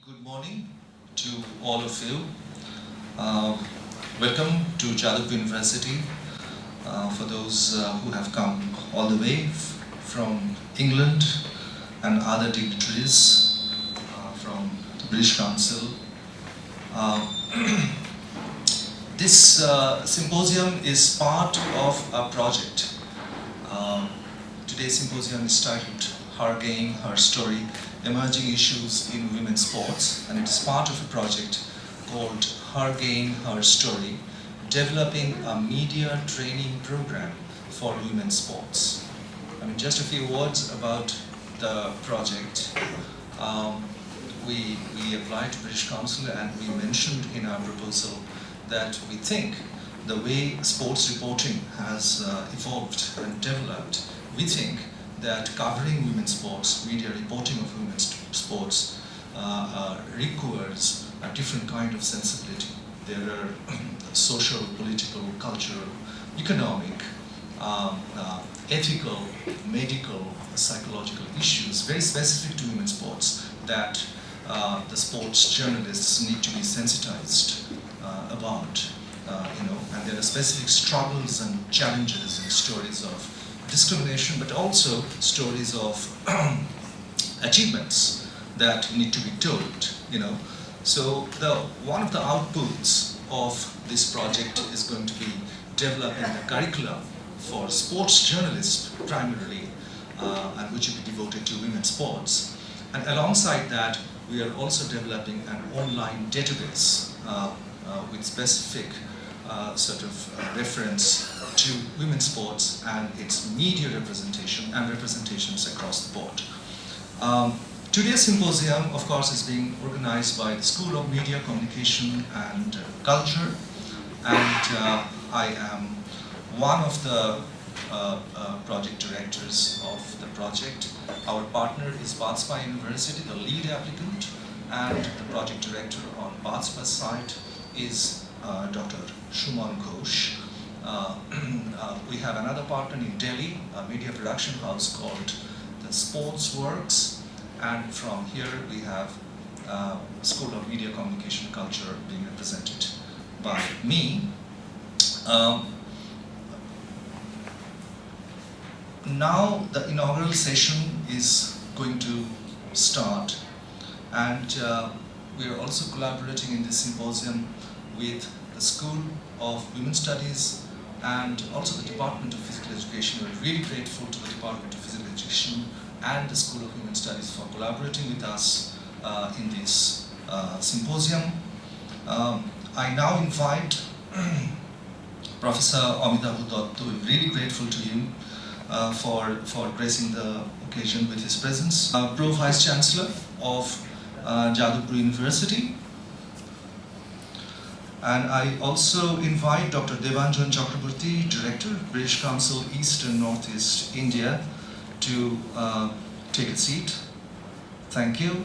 Good morning to all of you. Uh, Welcome to Jadavpur University. For those who have come all the way from England and other dignitaries from the British Council. Uh, this symposium is part of a project. Today's symposium is titled Her Game, Her Story, Emerging Issues in Women's Sports, and it is part of a project called Her Game, Her Story, developing a media training program for women's sports. Just a few words about the project. We applied to British Council and we mentioned in our proposal that we think the way sports reporting has evolved and developed, we think that covering women's sports, media reporting of women's sports requires a different kind of sensibility. There are social, political, cultural, economic, ethical, medical, psychological issues very specific to women's sports that the sports journalists need to be sensitized about. And there are specific struggles and challenges and stories of discrimination, but also stories of achievements that need to be told. So one of the outputs of this project is going to be developing a curriculum for sports journalists primarily, and which will be devoted to women's sports. And alongside that, we are also developing an online database with specific reference to women's sports and its media representation and representations across the board. Today's symposium, of course, is being organized by the School of Media, Communication and Culture, and I am one of the project directors of the project. Our partner is Vice University, the lead applicant, and the project director on Vice's side is Dr. Shuman Ghosh. We have another partner in Delhi, a media production house called the Sports Works, and from here we have School of Media, Communication, Culture being represented by me. Now the inaugural session is going to start, and we are also collaborating in this symposium with the School of Women's Studies and also the Department of Physical Education. We're really grateful to the Department of Physical Education and the School of Women's Studies for collaborating with us in this symposium. I now invite Professor Amitava Datta. We're really grateful to you for gracing the occasion with his presence. Pro Vice Chancellor of Jadavpur University. And I also invite Dr. Debanjan Chakraborty, Director, British Council, East and Northeast India, to take a seat. Thank you.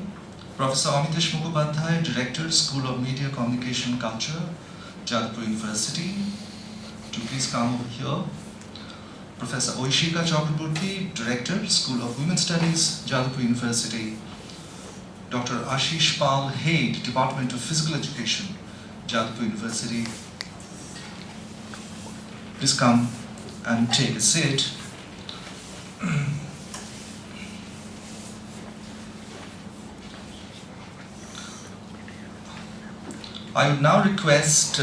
Professor Amites Mukhopadhyay, Director, School of Media, Communication, Culture, Jadavpur University, to please come over here. Professor Aishika Chakraborty, Director, School of Women's Studies, Jadavpur University. Dr. Asish Paul, Head, Department of Physical Education, Jadavpur University. Please come and take a seat. I would now request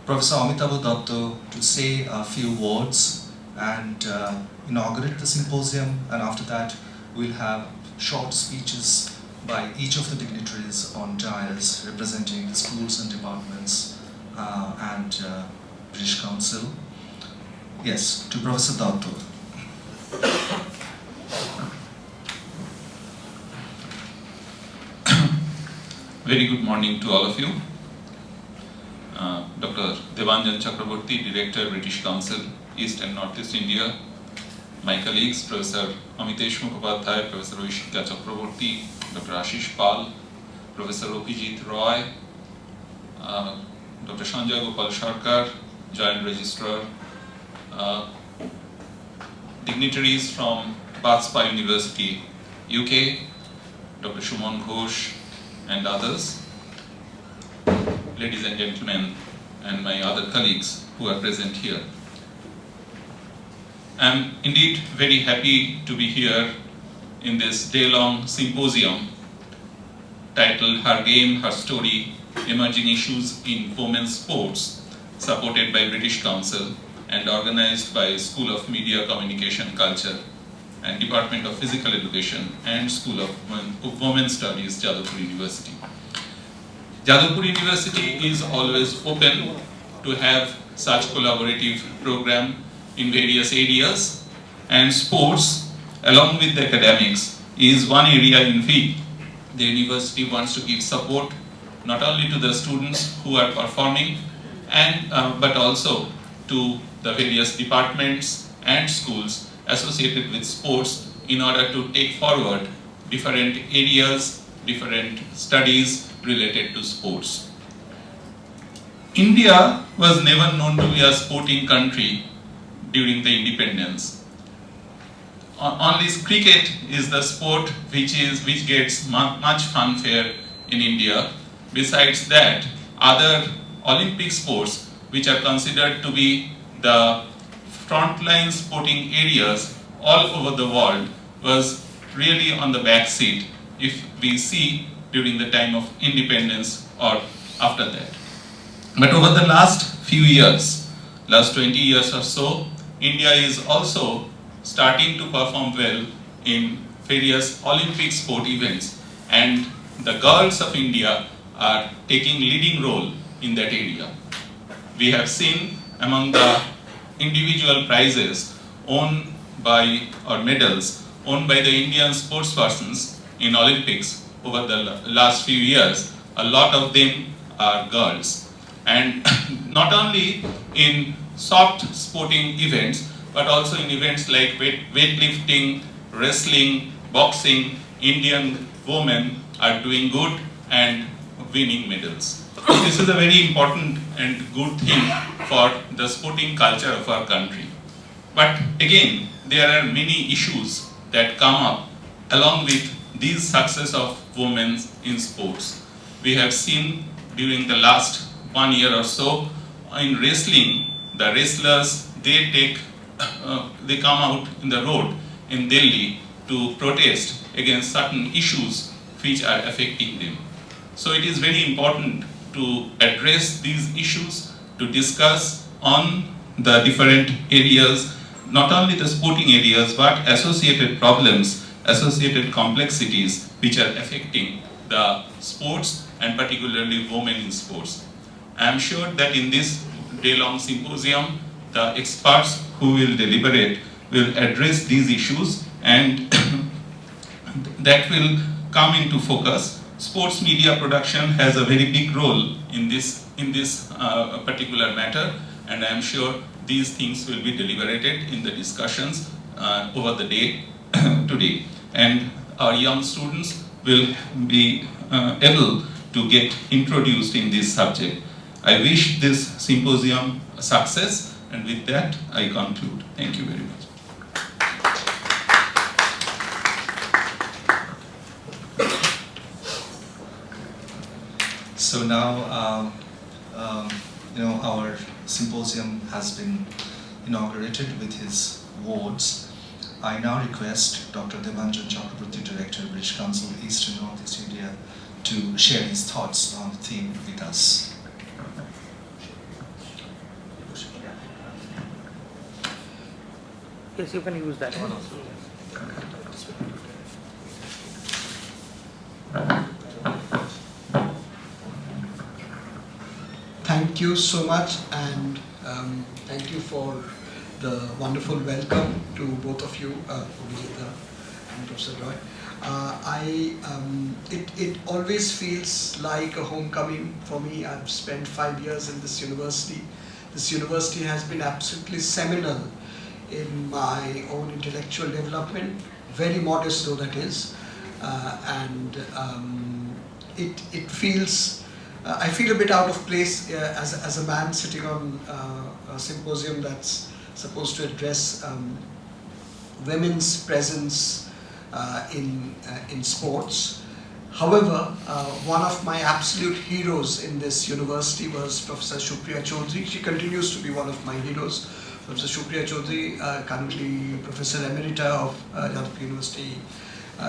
Professor Amitava Datta to say a few words and inaugurate the symposium, and after that we'll have short speeches by each of the dignitaries on dais representing the schools and departments and British Council. Yes, to Professor Datta. Very good morning to all of you. Dr. Debanjan Chakraborty, Director, British Council, East and Northeast India. My colleagues, Professor Amites Mukhopadhyay, Professor Aishika Chakraborty, Dr. Asish Paul, Professor Abhijit Roy, Dr. Sanjay Gopal Sharkar, Joint Registrar, dignitaries from Vice University, UK, Dr. Shuman Ghosh, and others, ladies and gentlemen, and my other colleagues who are present here. I am indeed very happy to be here in this day-long symposium titled Her Game, Her Story, Emerging Issues in Women's Sports, supported by British Council and organized by School of Media, Communication, Culture and Department of Physical Education and School of Women's Studies, Jadavpur University. Jadavpur University is always open to have such collaborative program in various areas, and sports along with the academics is one area in which the university wants to give support not only to the students who are performing and but also to the various departments and schools associated with sports in order to take forward different areas, different studies related to sports. India was never known to be a sporting country during the independence. Only cricket is the sport which gets much fanfare in India. Besides that, other Olympic sports which are considered to be the frontline sporting areas all over the world was really on the back seat if we see during the time of independence or after that. But over the last few years, last 20 years or so, India is also starting to perform well in various Olympic sport events, and the girls of India are taking leading role in that area. We have seen among the individual prizes owned by, or medals owned by the Indian sportspersons in Olympics over the last few years, a lot of them are girls. And not only in soft sporting events, but also in events like weightlifting, wrestling, boxing, Indian women are doing good and winning medals. This is a very important and good thing for the sporting culture of our country. But again, there are many issues that come up along with these success of women in sports. We have seen during the last 1 year or so in wrestling, the wrestlers, they come out in the road in Delhi to protest against certain issues which are affecting them. So it is very important to address these issues, to discuss on the different areas, not only the sporting areas, but associated problems, associated complexities which are affecting the sports and particularly women in sports. I am sure that in this day-long symposium, the experts who will deliberate will address these issues, and that will come into focus. Sports media production has a very big role in this particular matter, and I am sure these things will be deliberated in the discussions over the day today. And our young students will be able to get introduced in this subject. I wish this symposium a success, and with that I conclude. Thank you very much. So now, our symposium has been inaugurated with his words. I now request Dr. Debanjan Chakraborty, Director, British Council, East and Northeast India, to share his thoughts on the theme with us. Yes, you can use that one also. Thank you so much, and thank you for the wonderful welcome to both of you, Abhijit and Professor Roy. It always feels like a homecoming for me. I've spent 5 years in this university. This university has been absolutely seminal in my own intellectual development, very modest though that is, and it feels, I feel a bit out of place as a man sitting on a symposium that's supposed to address women's presence in sports. However, one of my absolute heroes in this university was Professor Supriya Chaudhary. She continues to be one of my heroes. Professor Supriya Chaudhary, currently Professor Emerita of Jadavpur University,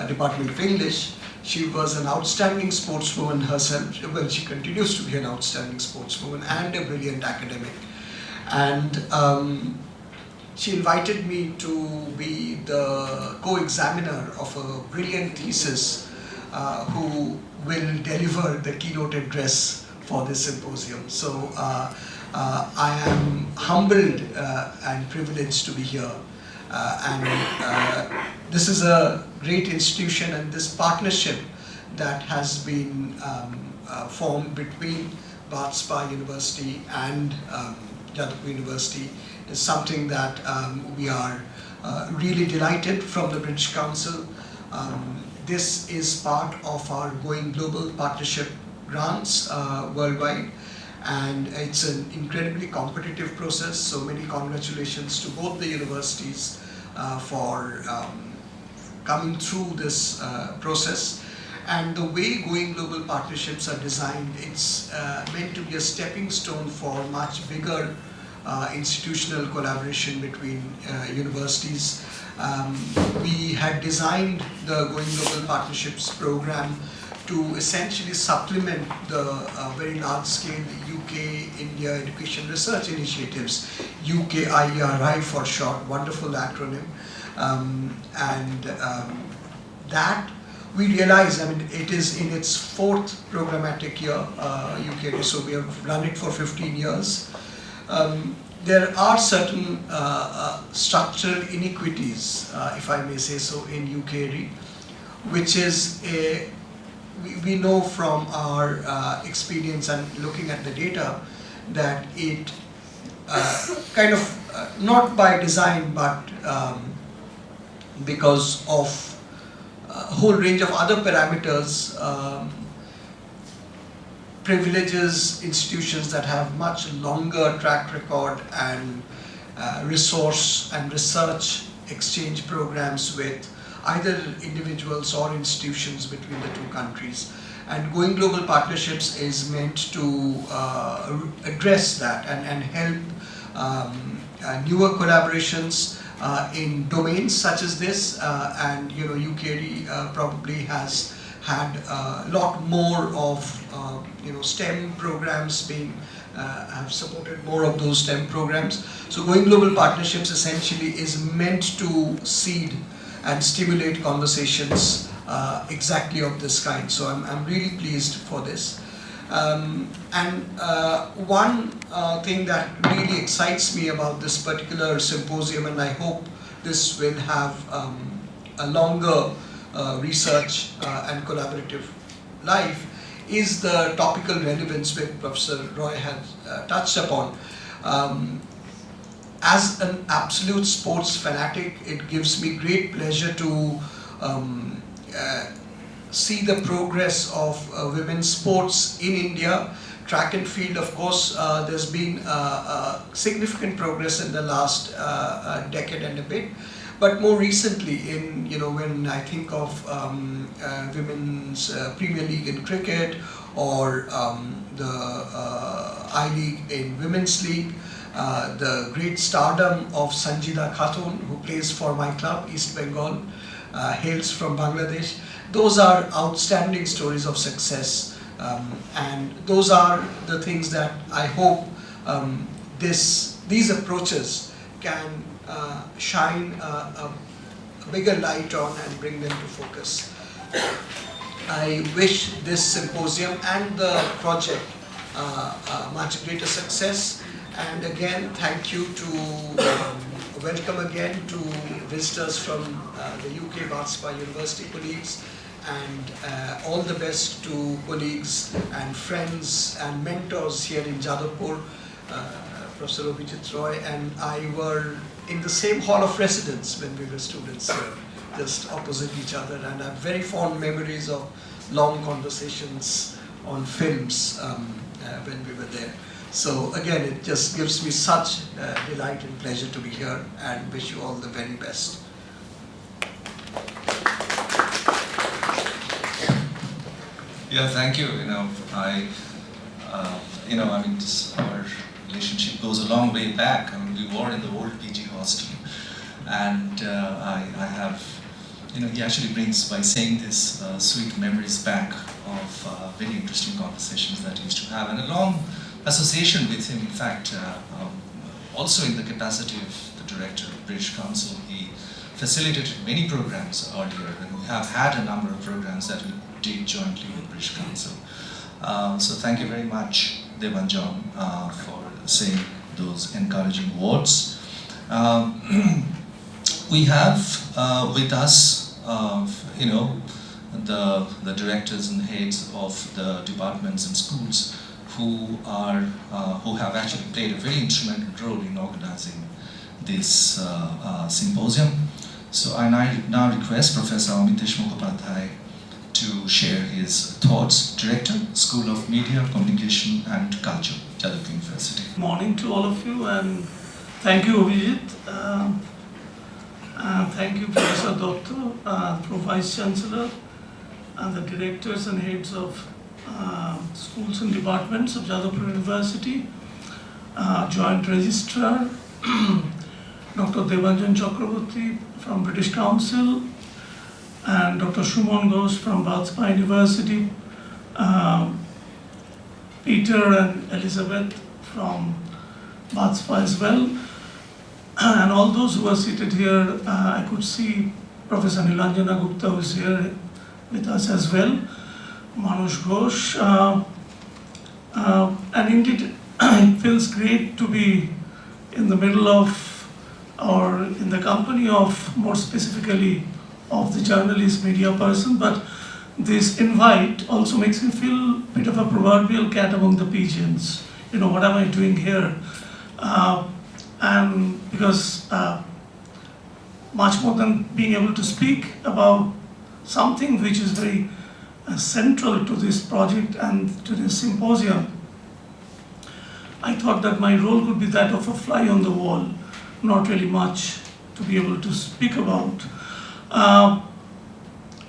Department of English. She was an outstanding sportswoman herself. Well, she continues to be an outstanding sportswoman and a brilliant academic. And she invited me to be the co-examiner of a brilliant thesis who will deliver the keynote address for this symposium. So I am humbled and privileged to be here. This is a great institution, and this partnership that has been formed between Bhatspa University and Jadavpur University is something that we are really delighted from the British Council. This is part of our Going Global Partnership grants worldwide, and it's an incredibly competitive process, so many congratulations to both the universities for coming through this process. And the way Going Global Partnerships are designed, it's meant to be a stepping stone for much bigger institutional collaboration between universities. We had designed the Going Global Partnerships program to essentially supplement the very large-scale UK-India education research initiatives, UKIERI for short, wonderful acronym. That we realize, I mean, it is in its 4th programmatic year, UKIERI, so we have run it for 15 years. There are certain structural inequities, if I may say so, in UKIERI, which is we know from our experience and looking at the data that it kind of, not by design, but because of a whole range of other parameters, privileges institutions that have much longer track record and resource and research exchange programs with either individuals or institutions between the two countries. And Going Global Partnerships is meant to address that and help newer collaborations in domains such as this. And you know, UKIERI probably has had a lot more of STEM programs being have supported more of those STEM programs. So Going Global Partnerships essentially is meant to seed and stimulate conversations exactly of this kind. So I'm really pleased for this. One thing that really excites me about this particular symposium, and I hope this will have a longer research and collaborative life, is the topical relevance which Professor Roy has touched upon. As an absolute sports fanatic, it gives me great pleasure to see the progress of women's sports in India. Track and field, of course, there's been significant progress in the last decade and a bit. But more recently, when I think of Women's Premier League in cricket, or the I-League in Women's League, the great stardom of Sanjida Khatun, who plays for my club, East Bengal, hails from Bangladesh. Those are outstanding stories of success, and those are the things that I hope these approaches can shine a bigger light on and bring them to focus. I wish this symposium and the project much greater success, and again thank you to welcome again to visitors from the UK Bhatspa University colleagues, and all the best to colleagues and friends and mentors here in Jadavpur. Professor Abhijit Roy and I were in the same hall of residence when we were students, just opposite each other, and I have very fond memories of long conversations on films when we were there. So again, it just gives me such delight and pleasure to be here, and wish you all the very best. Yeah, thank you. I mean, our relationship goes a long way back. I mean, we were in the old PG hostel, and I have, he actually brings, by saying this, sweet memories back of very interesting conversations that he used to have, and a long association with him. In fact, also in the capacity of the director of British Council, he facilitated many programs earlier, and we have had a number of programs that we did jointly with British Council. So thank you very much, Debanjan, for saying those encouraging words. We have with us, the directors and heads of the departments and schools who have actually played a very instrumental role in organizing this symposium. So I now request Professor Amites Mukhopadhyay to share his thoughts. Director, School of Media, Communication and Culture, Jadavpur University. Good morning to all of you, and thank you, Abhijit. Thank you, Professor Datta, Vice Chancellor, and the directors and heads of schools and departments of Jadavpur University, Joint Registrar, Dr. Debanjan Chakraborty from British Council, and Dr. Shumon Ghosh from Vice University, Peter and Elizabeth from Vice as well, and all those who are seated here. I could see Professor Nilanjana Gupta, who is here with us as well, Manush Ghosh, and indeed it feels great to be in the middle of, or in the company of, more specifically, of the journalist media person, but this invite also makes me feel a bit of a proverbial cat among the pigeons. What am I doing here? And because much more than being able to speak about something which is very central to this project and to this symposium, I thought that my role could be that of a fly on the wall, not really much to be able to speak about.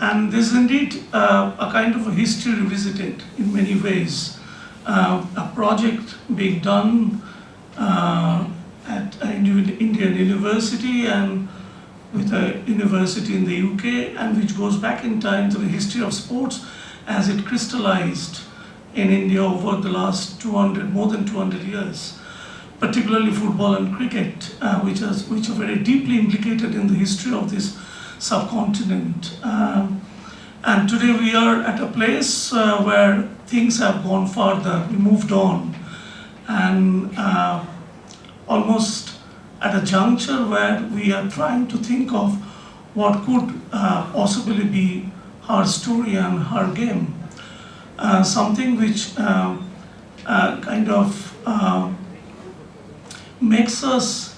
And this is indeed a kind of a history revisited in many ways. A project being done at an Indian university and with a university in the UK, and which goes back in time to the history of sports as it crystallized in India over the last more than 200 years, particularly football and cricket, which are very deeply implicated in the history of this subcontinent. And today we are at a place where things have gone further, we moved on, and almost at a juncture where we are trying to think of what could possibly be her story and her game. Something which kind of makes us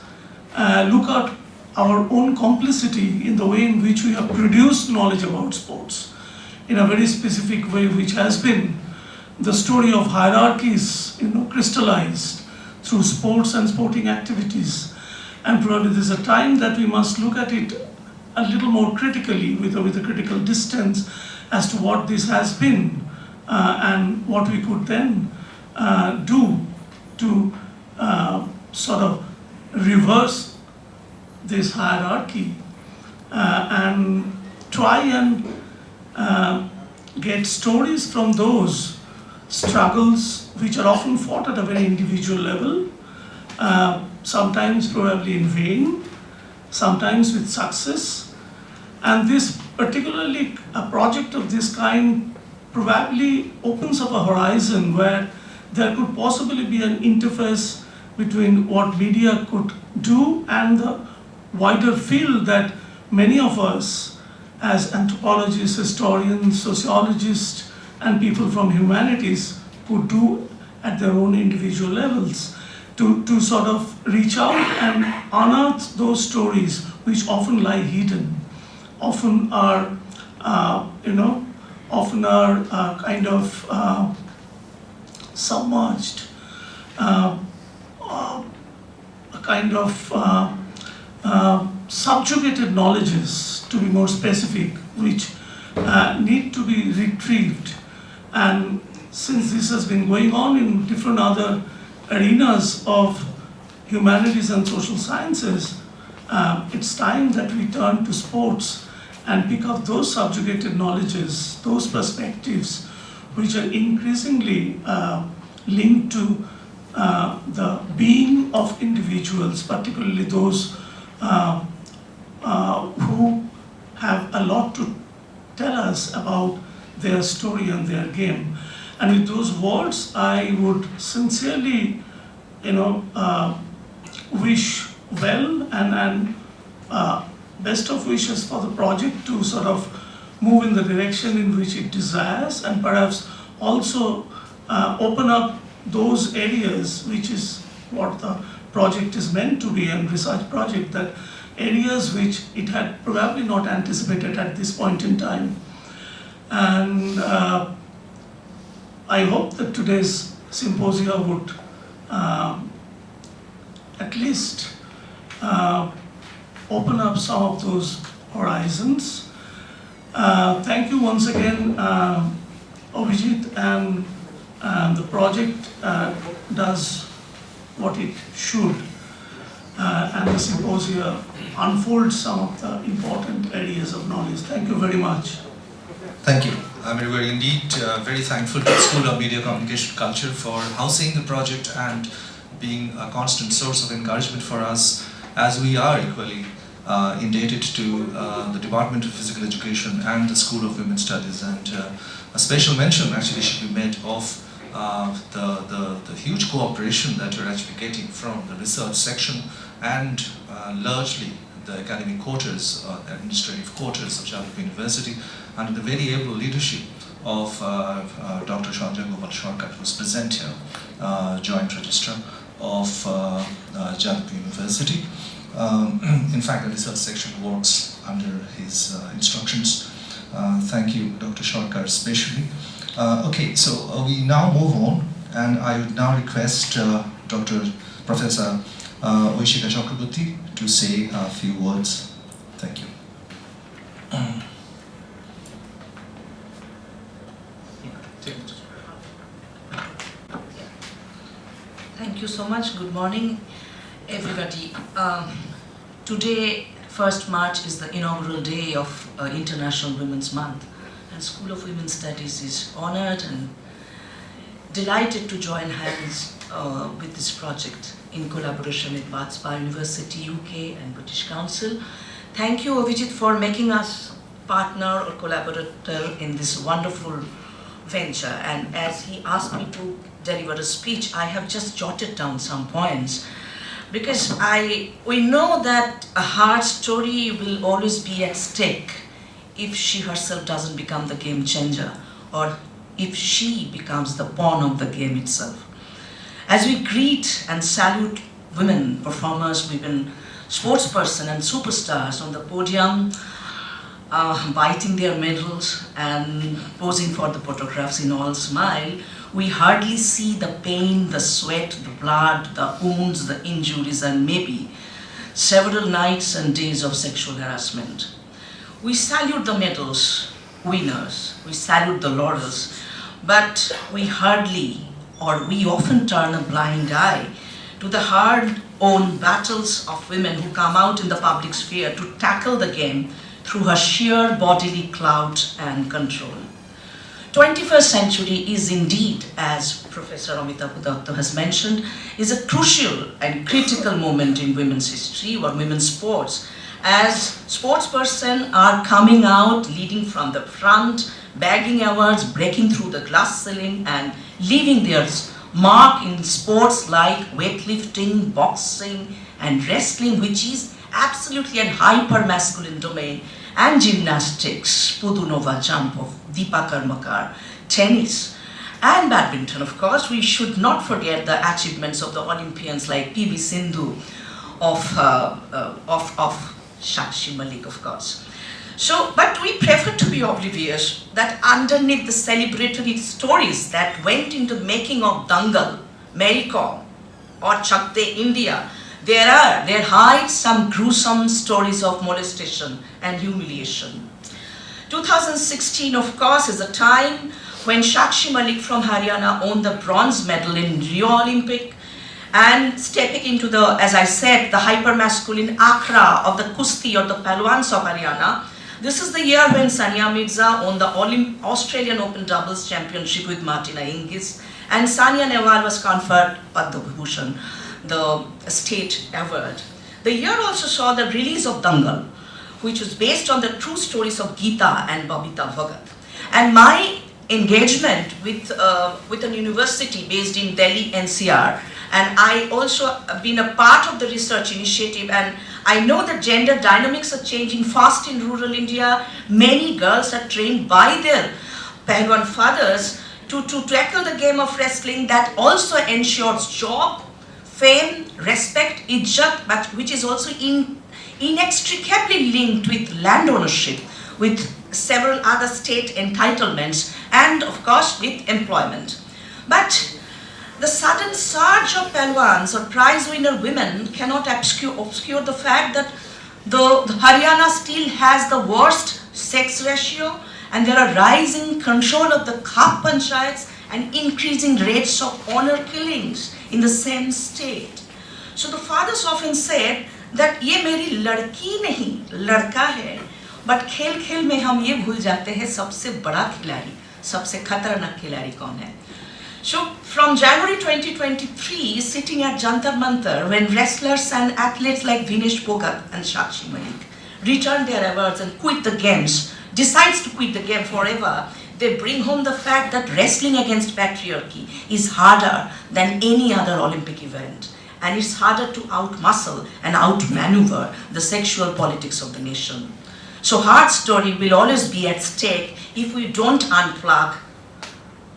look at our own complicity in the way in which we have produced knowledge about sports in a very specific way, which has been the story of hierarchies, crystallized through sports and sporting activities. And probably there's a time that we must look at it a little more critically, with a critical distance, as to what this has been and what we could then do to sort of reverse this hierarchy and try and get stories from those struggles which are often fought at a very individual level, sometimes probably in vain, sometimes with success. And this, particularly a project of this kind, probably opens up a horizon where there could possibly be an interface between what media could do and the wider field that many of us as anthropologists, historians, sociologists, and people from humanities could do at their own individual levels to sort of reach out and unearth those stories which often lie hidden, often are, kind of submerged, a kind of subjugated knowledges, to be more specific, which need to be retrieved And since this has been going on in different other arenas of humanities and social sciences, it's time that we turn to sports and pick up those subjugated knowledges, those perspectives which are increasingly linked to the being of individuals, particularly those who have a lot to tell us about their story and their game. And with those words, I would sincerely, wish well and best of wishes for the project to sort of move in the direction in which it desires, and perhaps also open up those areas which is what the project is meant to be, and research project, that areas which it had probably not anticipated at this point in time. And I hope that today's symposium would at least open up some of those horizons. Thank you once again, Abhijit, and the project does what it should, and the symposium unfolds some of the important areas of knowledge. Thank you very much. Thank you. We're indeed very thankful to the School of Media Communication Culture for housing the project and being a constant source of encouragement for us, as we are equally indebted to the Department of Physical Education and the School of Women's Studies. And a special mention actually should be made of the huge cooperation that we're actually getting from the research section and largely the academic quarters, administrative quarters of Jadavpur University, under the very able leadership of Dr. Sanjay Gopal Sarkar, who's present here, Joint Registrar of Jadavpur University. In fact, the research section works under his instructions. Thank you, Dr. Sarkar, especially. Okay, so we now move on, and I would now request Professor Aishika Chakraborty to say a few words. Thank you. Thank you so much. Good morning, everybody. Today, 1st March, is the inaugural day of International Women's Month, and School of Women's Studies is honored and delighted to join hands with this project in collaboration with Vice Chancellor University, UK and British Council. Thank you, Abhijit, for making us partner or collaborator in this wonderful venture. And as he asked me to deliver a speech, I have just jotted down some points, because we know that a hard story will always be at stake if she herself doesn't become the game changer, or if she becomes the pawn of the game itself. As we greet and salute women performers, women sportsperson and superstars on the podium, biting their medals and posing for the photographs in all smile, we hardly see the pain, the sweat, the blood, the wounds, the injuries, and maybe several nights and days of sexual harassment. We salute the medals winners, we salute the laurels, but we hardly, or we often turn a blind eye to the hard-won battles of women who come out in the public sphere to tackle the game through her sheer bodily clout and control. 21st century is indeed, as Professor Amitava Datta has mentioned, is a crucial and critical moment in women's history or women's sports, as sportspersons are coming out, leading from the front, bagging awards, breaking through the glass ceiling, and leaving their mark in sports like weightlifting, boxing, and wrestling, which is absolutely a hyper-masculine domain, and gymnastics, Pudunova jump of Deepa Karmakar, tennis, and badminton, of course. We should not forget the achievements of the Olympians like PV Sindhu of Shakshi Malik, of course. So, but we prefer to be oblivious that underneath the celebratory stories that went into the making of Dangal, Mary Kom, or Chak De India, there hide some gruesome stories of molestation and humiliation. 2016, of course, is a time when Sakshi Malik from Haryana won the bronze medal in Rio Olympic, and stepping into the, as I said, the hyper-masculine akhra of the Kusti or the Palwans of Haryana. This is the year when Sania Mirza won the Australian Open Doubles Championship with Martina Hingis, and Sania Nehwal was conferred Padma Bhushan, the state award. The year also saw the release of Dangal, which was based on the true stories of Geeta and Babita Bhagat. And my engagement with an university based in Delhi NCR, and I also have been a part of the research initiative, and I know that gender dynamics are changing fast in rural India. Many girls are trained by their Pehlwan fathers to tackle the game of wrestling that also ensures job, fame, respect, ijjat, but which is also inextricably linked with land ownership, with several other state entitlements, and of course with employment. But the sudden surge of Pehlwans or prize winner women cannot obscure the fact that the Haryana still has the worst sex ratio, and there are rising control of the Khap panchayats and increasing rates of honor killings in the same state. So the fathers often said that ये मेरी लड़की नहीं लड़का है, but खेल खेल में हम ये भूल जाते हैं सबसे बड़ा खिलाड़ी, सबसे खतरनाक खिलाड़ी कौन है. So from January 2023, sitting at Jantar Mantar, when wrestlers and athletes like Vinesh Phogat and Sakshi Malik return their awards and quit the games, decides to quit the game forever, they bring home the fact that wrestling against patriarchy is harder than any other Olympic event. And it's harder to outmuscle and outmaneuver the sexual politics of the nation. So her story will always be at stake if we don't unplug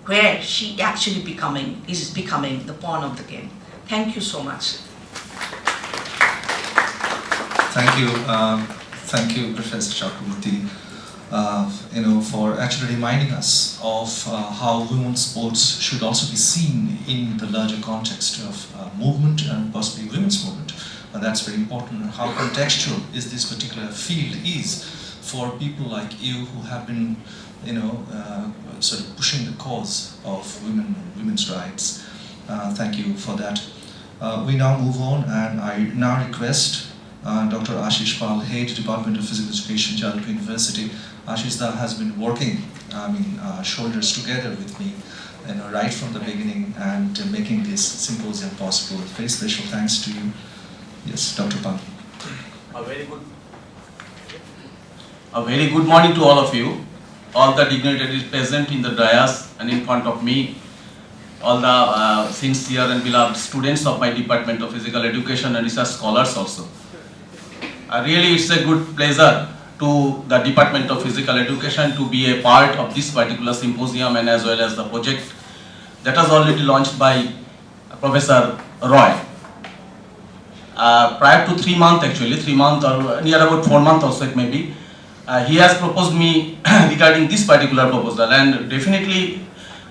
where she actually is becoming the pawn of the game. Thank you so much. Thank you, Professor Chakraborty, for actually reminding us of how women's sports should also be seen in the larger context of movement and possibly women's movement. And that's very important. How contextual is this particular field is for people like you who have been, sort of pushing the cause of women's rights. Thank you for that. We now move on, and I now request Dr. Ashish Paul, Head Department of Physical Education, Jadavpur University. Ashish has been working, shoulders together with me, right from the beginning, and making this symposium possible. Very special thanks to you. Yes, Dr. Paul. A very good morning to all of you, all the dignitaries present in the dais and in front of me, all the sincere and beloved students of my Department of Physical Education and Research Scholars also. Really, it's a good pleasure to the Department of Physical Education to be a part of this particular symposium, and as well as the project that was already launched by Professor Roy. Prior to 3 months, actually, 3 months or near about 4 months also it may be, he has proposed me regarding this particular proposal, and definitely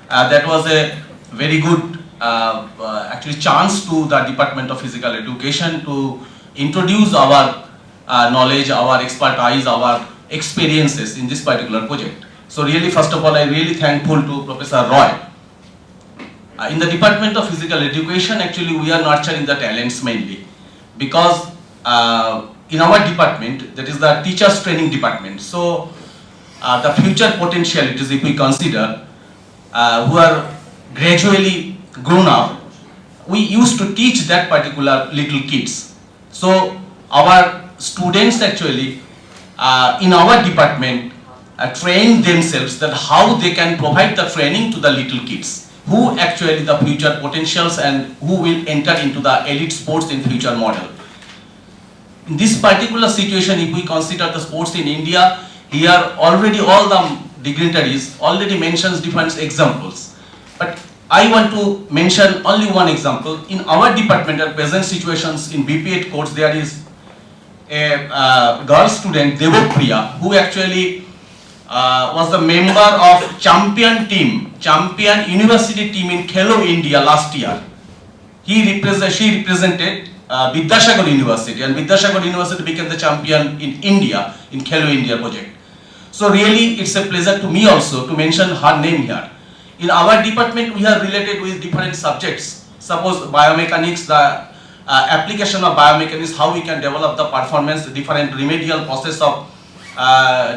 that was a very good actually chance to the Department of Physical Education to introduce our knowledge, our expertise, our experiences in this particular project. So really, first of all, I really thankful to Professor Roy. In the Department of Physical Education, actually we are nurturing the talents mainly, because in our department, that is the teachers training department, so the future potentialities, if we consider, who are gradually grown up, we used to teach that particular little kids. So our students actually in our department train themselves that how they can provide the training to the little kids, who actually the future potentials and who will enter into the elite sports in future model. In this particular situation, if we consider the sports in India, here already all the dignitaries already mentions different examples. But I want to mention only one example. In our department at present situations in BP8 course, there is a girl student, Devapriya, who actually was the member of champion university team in Kelo India last year. She represented Vidyasagar University, and Vidyasagar University became the champion in India in Kelo India project. So really, it's a pleasure to me also to mention her name here. In our department, we have related with different subjects. Suppose biomechanics, the application of biomechanics, how we can develop the performance, different remedial process of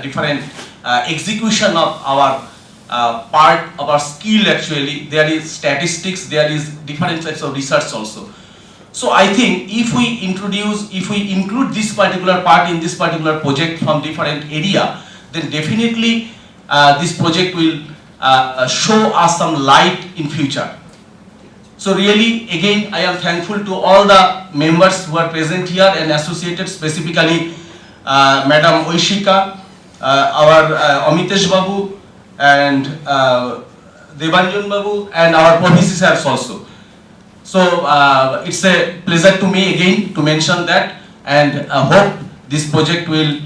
different execution of our part of our skill actually. There is statistics, there is different types of research also. So I think if we include this particular part in this particular project from different area, then definitely this project will show us some light in future. So really, again, I am thankful to all the members who are present here and associated, specifically Madam Aishika, our Amites Babu, and Debanjan Babu, and our professors also. So it's a pleasure to me again to mention that, and I hope this project will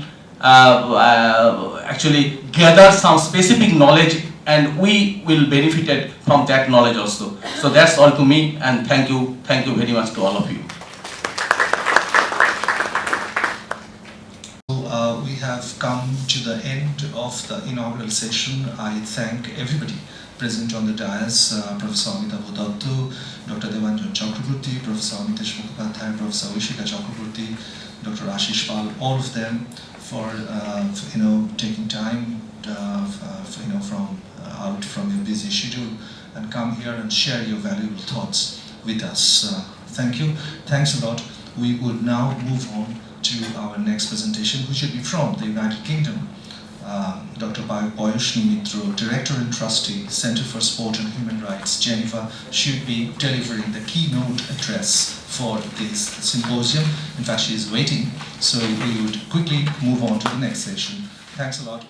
actually gather some specific knowledge, and we will benefit from that knowledge also. So that's all to me, and thank you very much to all of you. We have come to the end of the inaugural session. I thank everybody present on the dais, Professor Amitava Datta, Dr. Debanjan Chakraborty, Professor Amites Mukhopadhyay, Professor Aishika Chakraborty, Dr. Asish Paul, all of them for taking time from out from your busy schedule and come here and share your valuable thoughts with us. Thank you. Thanks a lot. We would now move on to our next presentation, which will be from the United Kingdom. Dr. Payush Nimitro, Director and Trustee, Center for Sport and Human Rights, Geneva, should be delivering the keynote address for this symposium. In fact, she is waiting, so we would quickly move on to the next session. Thanks a lot.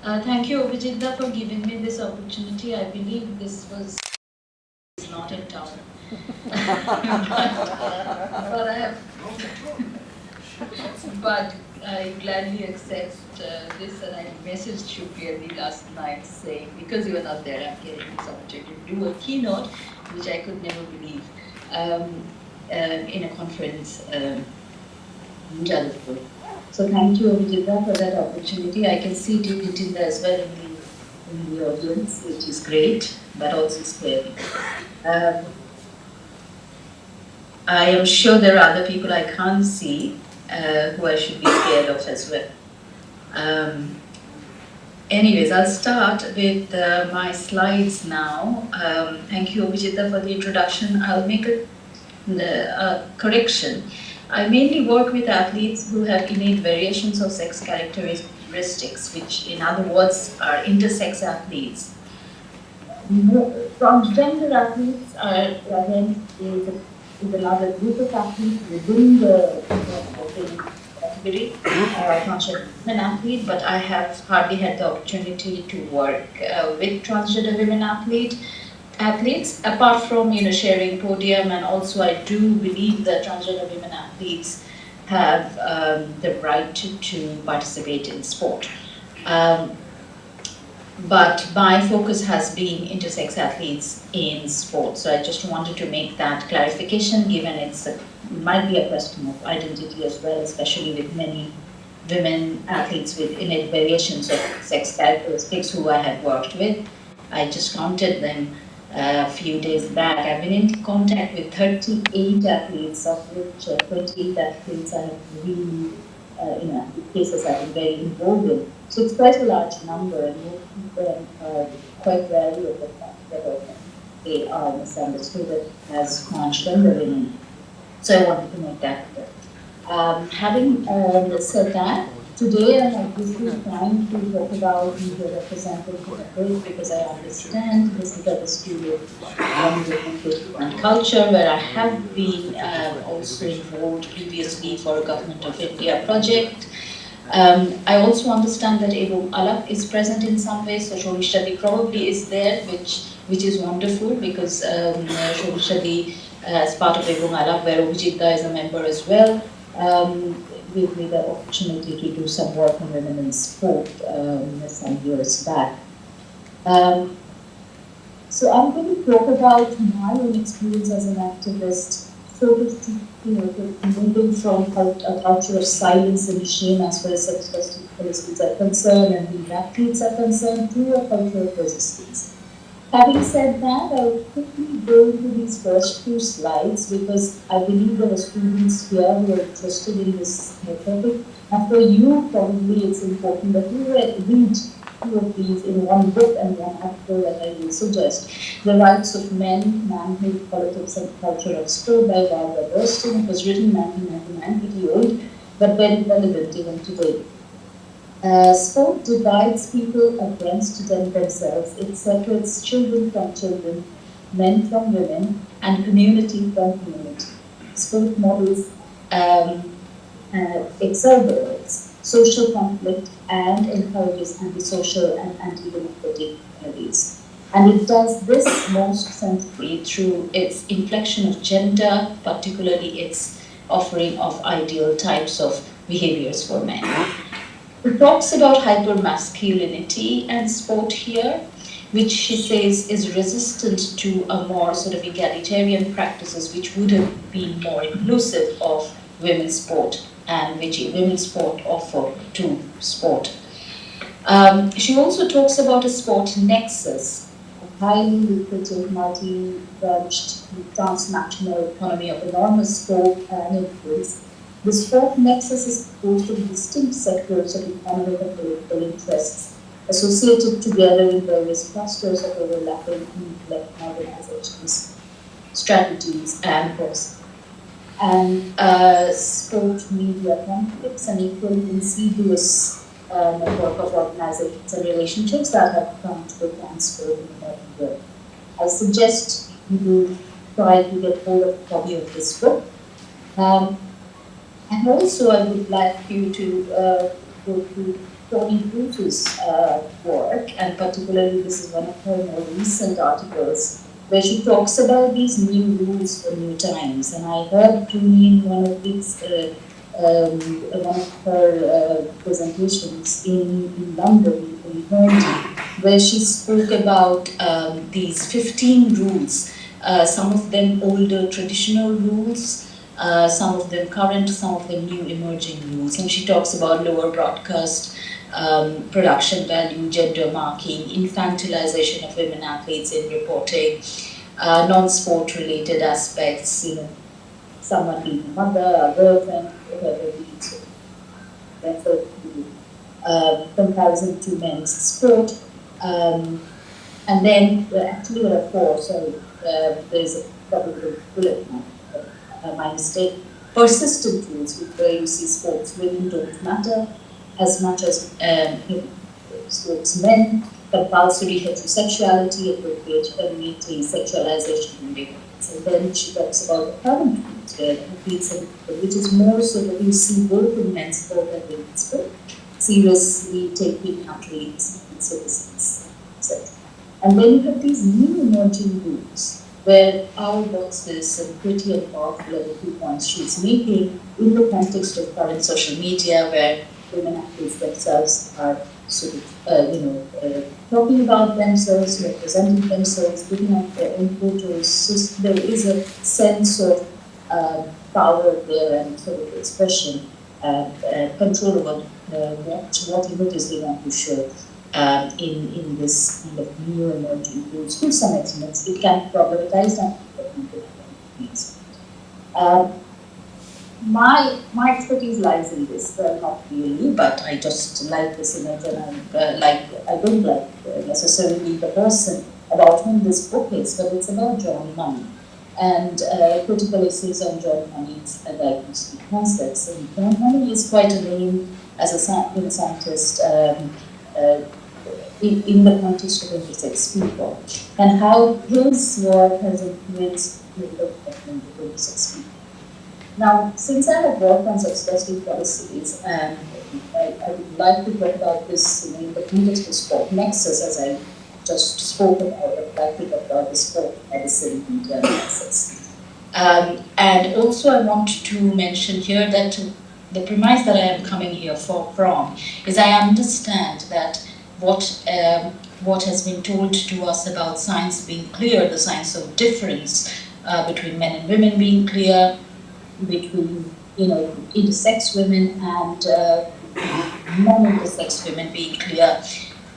Thank you, Abhijit, for giving me this opportunity. I believe this was not in town. But I gladly accept this, and I messaged you clearly last night saying, because you were not there, I'm getting this opportunity to do a keynote, which I could never believe, in a conference in Jadavpur. So thank you, Abhijit, for that opportunity. I can see Tinda as well in the audience, which is great, but also scary. I am sure there are other people I can't see who I should be scared of as well. Anyways, I'll start with my slides now. Thank you, Abhijit, for the introduction. I'll make a correction. I mainly work with athletes who have innate variations of sex characteristics, which in other words are intersex athletes. Transgender athletes are again is another group of athletes within the category, transgender women athlete, but I have hardly had the opportunity to work with transgender women athletes, apart from sharing podium, and also I do believe that transgender women athletes have the right to participate in sport. But my focus has been intersex athletes in sport. So I just wanted to make that clarification, given it might be a question of identity as well, especially with many women athletes with innate variations of sex characteristics who I had worked with. I just counted them a few days back. I've been in contact with 38 athletes, of which 28 athletes I have really, cases I've been very involved in. So it's quite a large number, and most people are quite wary of the fact that they are misunderstood as transgender women. So I wanted to make that clear. Having said that, today I'm obviously trying to talk about media representation of race, because I understand this is the studio and culture, where I have been also involved previously for a Government of India project. I also understand that Ebong Alak is present in some ways, so Shobishadi probably is there, which is wonderful, because Shobishadi, as part of Ebong Alak, where Abhijit is a member as well, gave me the opportunity to do some work on women in sport some years back. So I'm going to talk about my own experience as an activist, focused moving from a culture of silence and shame as far as sexual policies are concerned and the athletes are concerned, to a culture of resistance. Having said that, I'll quickly go into these first few slides because I believe there are students here who are interested in this topic. And for you, probably it's important that you read two of these in one book and one article that I will suggest. The Rights of Men, Manhood, Politics and Culture of Sport by Barbara Burston. It was written in 1999, pretty old, but very relevant even today. Sport divides people against themselves. It separates children from children, men from women, and community from community. Sport models exacerbates social conflict and encourages antisocial and anti-democratic values. And it does this most centrally through its inflection of gender, particularly its offering of ideal types of behaviors for men. It talks about hypermasculinity and sport here, which she says is resistant to a more sort of egalitarian practices which would have been more inclusive of women's sport and which women's sport offer to sport. She also talks about a sport nexus, a highly lucrative, multi-branched, transnational economy of enormous scope and influence. The sport nexus is composed of distinct sectors of economic and political interests associated together in various clusters of overlapping intellect organizations, strategies, and processes. And sport media conflicts and equally insidious network of organizations and relationships that have come to define sport in the modern world. I suggest you try to get hold of a copy of this book. And also, I would like you to go through Toni Bruce's work, and particularly this is one of her more recent articles, where she talks about these new rules for new times. And I heard Toni in one of her presentations in London, in London, where she spoke about these 15 rules, some of them older traditional rules, some of them current, some of them new emerging rules. And she talks about lower broadcast production value, gender marking, infantilization of women athletes in reporting, non-sport related aspects, someone being a mother, a girlfriend, whatever it is. Therefore, comparison to men's sport. And then, actually there are four, so there's a probably bullet point. My mistake. Persistent rules, where you see sports women don't matter as much as sports men, compulsory heterosexuality, appropriate femininity, sexualization, and deviance. And then she talks about the current rules, where athletes, which is more so that you see both in men's sport and women's sport, seriously taking athletes and citizens, etc. And then you have these new emerging rules, where our boxes some pretty and powerful are the 2 points she's making in the context of current social media, where women athletes themselves are sort of, talking about themselves, representing themselves, giving up their own photos. So there is a sense of power there and sort of expression and control over what images they want to show. In this kind of new emerging rules, to some extent, it can be problematized and my expertise lies in this, not really, but I just like this image, and I don't like necessarily the person about whom this book is, but it's about John Money and critical essays on John Money's diagnostic concepts. And John Money is quite a name as a scientist. In the context of intersex people, and how his work has influenced the development of intersex people. Now, since I have worked on sex positive policies, and I would like to talk about this in the context of sport nexus, as I just spoke about, I'd like to talk about the sport medicine media nexus. And also I want to mention here that the premise that I am coming here from is I understand that what has been told to us about science being clear, the science of difference between men and women being clear, between, intersex women and non-intersex women being clear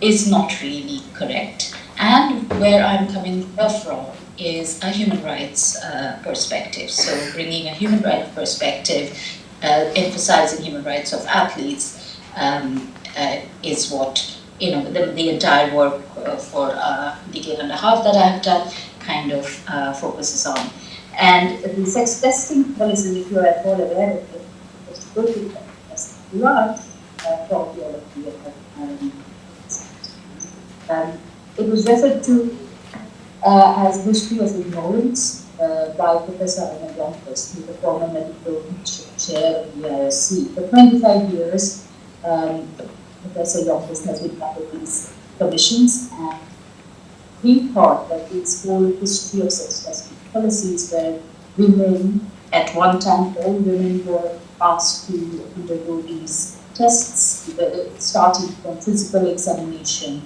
is not really correct. And where I'm coming from is a human rights perspective. So bringing a human rights perspective, emphasizing human rights of athletes is what, the entire work for a decade and a half that I have done kind of focuses on. And the sex testing policy, if you are at all aware of it, is totally large, probably all of you have. It was referred to as history of ignorance by Professor Amitava Datta, the former medical chair of the ISC. For 25 years, Professor Yonkers has been part of these commissions, and we thought that this whole history of sex testing policies where women, at one time, all women were asked to undergo these tests, starting from physical examination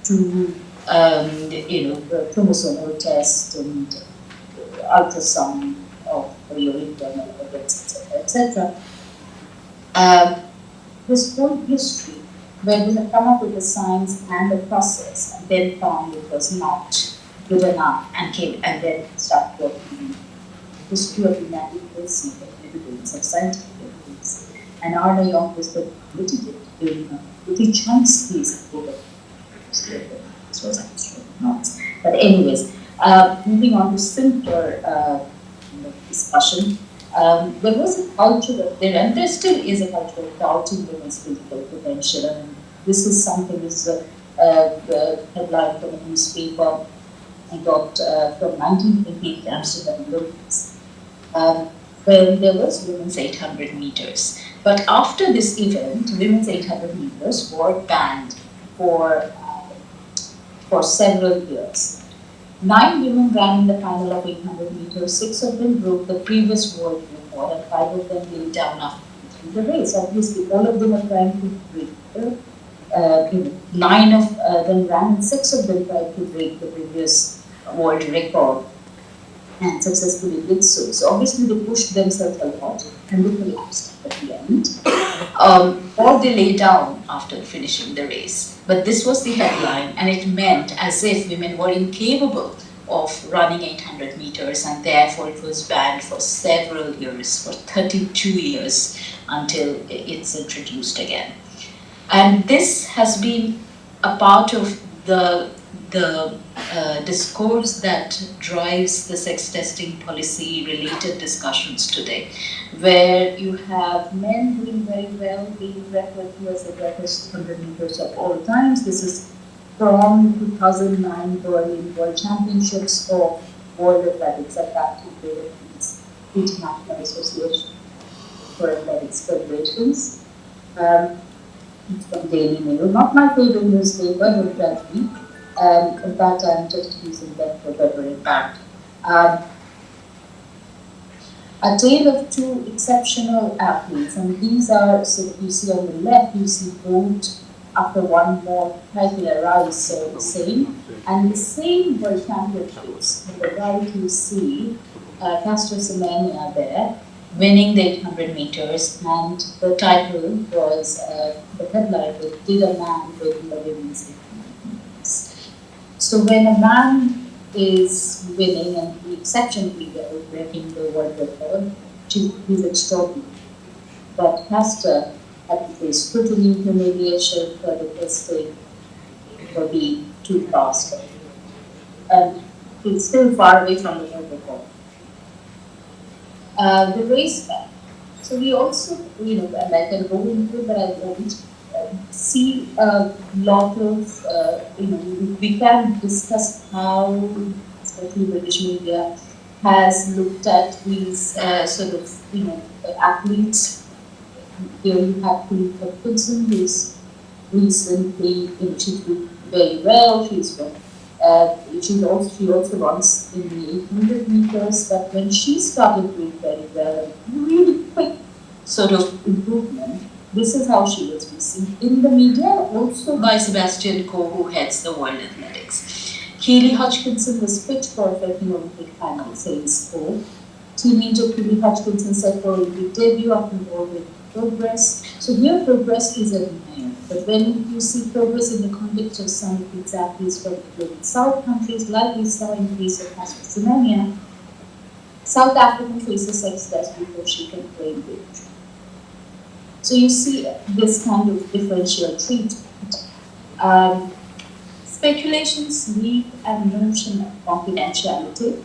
to the chromosomal test and ultrasound of your internal organs, etc. This whole history, where we have come up with the science and the process, and then found it was not good enough, and then started working on the history of humanity, evidence of scientific evidence. And Arna Young was the litigated in pretty chunky piece of book. This was actually not. But anyways, moving on to simpler discussion. There was a culture and there still is a culture of doubting women's physical potential. And this is something, this is the headline from a newspaper I got from 1928 Amsterdam Olympics, when there was women's 800 meters. But after this event, women's 800 meters were banned for several years. 9 women ran in the final of 800 meters, 6 of them broke the previous world record, and 5 of them laid down after the race. Obviously, all of them are trying to break the 9 of them ran, and 6 of them tried to break the previous world record and successfully did so. So obviously they pushed themselves a lot and they collapsed at the end. Or they lay down after finishing the race. But this was the headline, and it meant as if women were incapable of running 800 meters, and therefore it was banned for several years, for 32 years, until it's introduced again. And this has been a part of the discourse that drives the sex testing policy related discussions today, where you have men doing very well, being referred to as the greatest 100 meters of all times. This is from 2009 Berlin World Championships of World Athletics at that time, the International Association for Athletics Federations. It's from Daily Mail, not my favorite newspaper, don't judge me. In fact, I'm just using that for better impact. A tale of 2 exceptional athletes, and these are, so you see on the left, you see both after one more title arise, so the same, and the same World Championships. On the right, you see Caster Semenya there, winning the 800 meters, and the title was, the headline was, "Did a Man Win the Women's 800 meters?" So when a man is winning and he exceptionally well, breaking the world record, he's extraordinary. But Caster had to face scrutiny, humiliation, further testing for being too fast. And he's still far away from the world record. The race back. So we also, and I can go into it, but I won't, see a lot of, we can discuss how, especially British media, has looked at these athletes. Here you have Colleen Hopkinson, who's recently, she's doing very well. She also runs in the 800 meters, but when she started doing very well, really quick sort of improvement, this is how she was received in the media, also by Sebastian Coe, who heads the World Athletics. Keely Hutchinson was fit for the Olympic final, says Coe. teenager Phoebe Hutchinson said for Olympic debut after already progress. So here progress is admired. But when you see progress in the context of some of these athletes from the global South countries, like we saw in the case of Tasmania, South African faces success before she can play bridge. So you see this kind of differential treatment. Speculations leave a notion of confidentiality.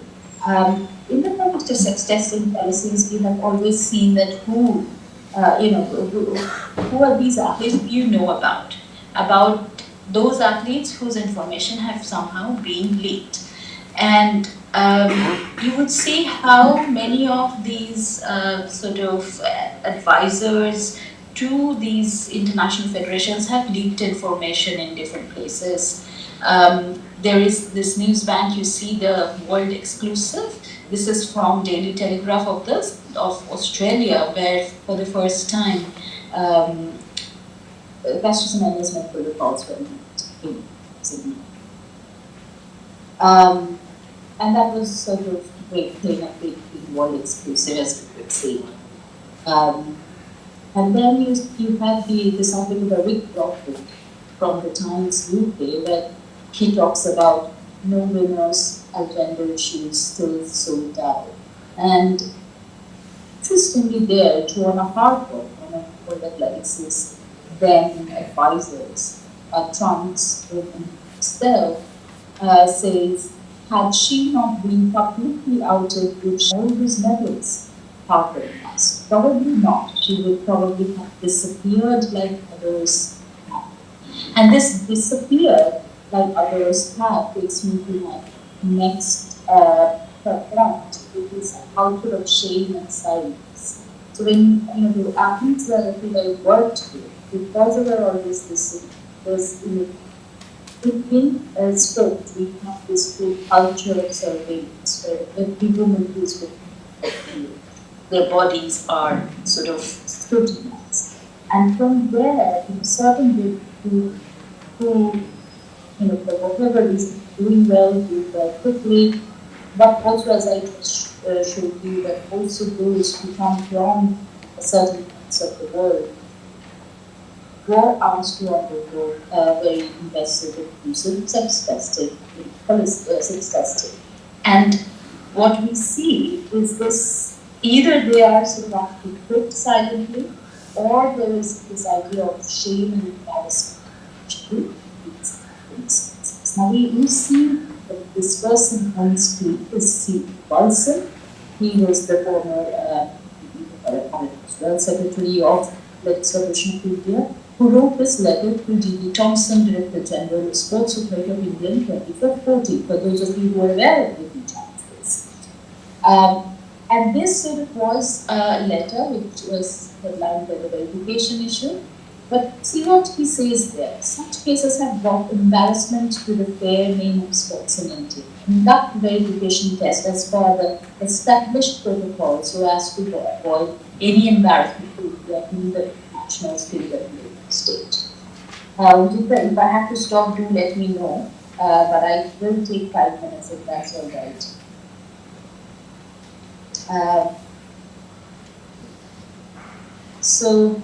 In the context of sex testing policies, we have always seen that who are these athletes you know about those athletes whose information have somehow been leaked. And you would see how many of these advisors to these international federations have leaked information in different places. There is this news bank, you see the world exclusive. This is from Daily Telegraph of Australia, where for the first time, Cassius Mendes medical reports were in Sydney. And that was sort of playing a big world exclusive, as we could see. And then you have this article by Rick Crawford from the Times UK, where he talks about no winners and gender issues still so dire. And interestingly there, Joanna Harper, one of World Athletics' then advisors, Trump's Stell, says, had she not been publicly outed with all these medals, Harper asked. Probably not. She would probably have disappeared like others have. And this disappeared like others have takes me to my next point, which is a culture of shame and silence. So when the athletes that I worked with, because there are always this in sport, we have this good culture of surveillance where every woman who is with their bodies are sort of scrutinized. And from there, certain people who for whatever reason, doing well quickly, but also, as I just showed you, that also those who come from a certain parts of the world were asked to undergo very invasive, inclusive sex testing. And what we see is this, either they are sort of actually quit silently, or there is this idea of shame and embarrassment. Now we see that this person on screen is Steve Wilson. He was the former Secretary of Legislation of India, who wrote this letter to D.B. Thompson, Director General of Sports Authority of India in 2014, for those of you who are aware of D.B. Thompson's. And this sort of was a letter which was headlined by the verification issue. But see what he says there. Such cases have brought embarrassment to the fair name of sports in India. Conduct verification test as per the established protocol so as to avoid any embarrassment to in the national skill development stage. If I have to stop, do let me know. But I will take 5 minutes if that's all right. So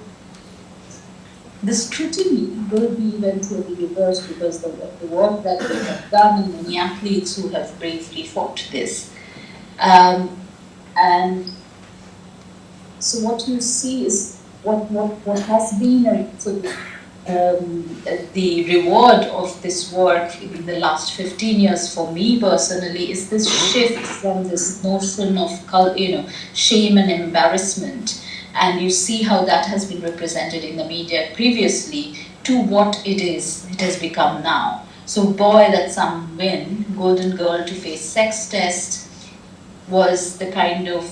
the scrutiny will be eventually reversed because of the work that we have done and many athletes who have bravely fought this. And so what you see is what has been the reward of this work in the last 15 years for me personally is this shift from this notion of shame and embarrassment. And you see how that has been represented in the media previously to what it has become now. So boy, that some win, golden girl to face sex test was the kind of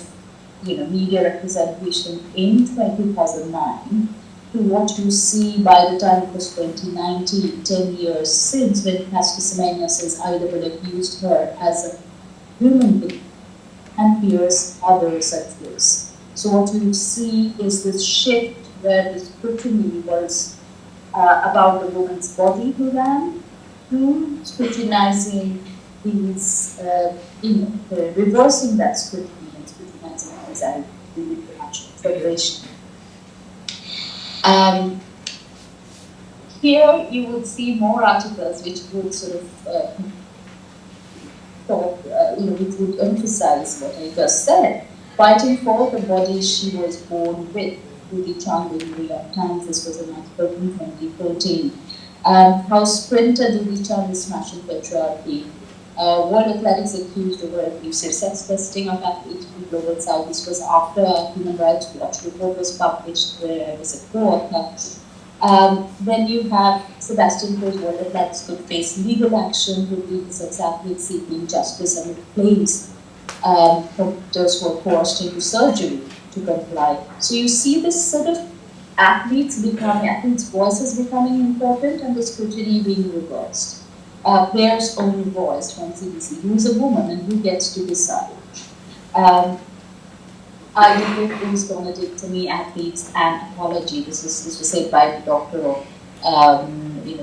media representation in 2009 to what you see by the time it was 2019, 10 years since, when Cassius Mendes says IAAF used her as a human being and peers others at risk. So what you see is this shift where the scrutiny was about the woman's body who ran, to scrutinizing these, reversing that scrutiny and scrutinizing preside the International Federation. Here you would see more articles which would sort of which would emphasize what I just said. Fighting for the body she was born with. Ruby Chang in the New York Times, this was an article in 2014. How sprinter Ruby Chang is smashing patriarchy. World Athletics accused over abusive sex testing of athletes in the Global South. This was after a Human Rights Watch report was published where I was a co-author. Then you have Sebastian Coe's World Athletics could face legal action with the sex athletes seeking justice and claims those who were forced into surgery to comply. So you see this sort of athletes' voices becoming important and the scrutiny being reversed. Players' own voice from CBC, who's a woman and who gets to decide. I will give this gonadectomy athletes an apology. This was said by the doctor of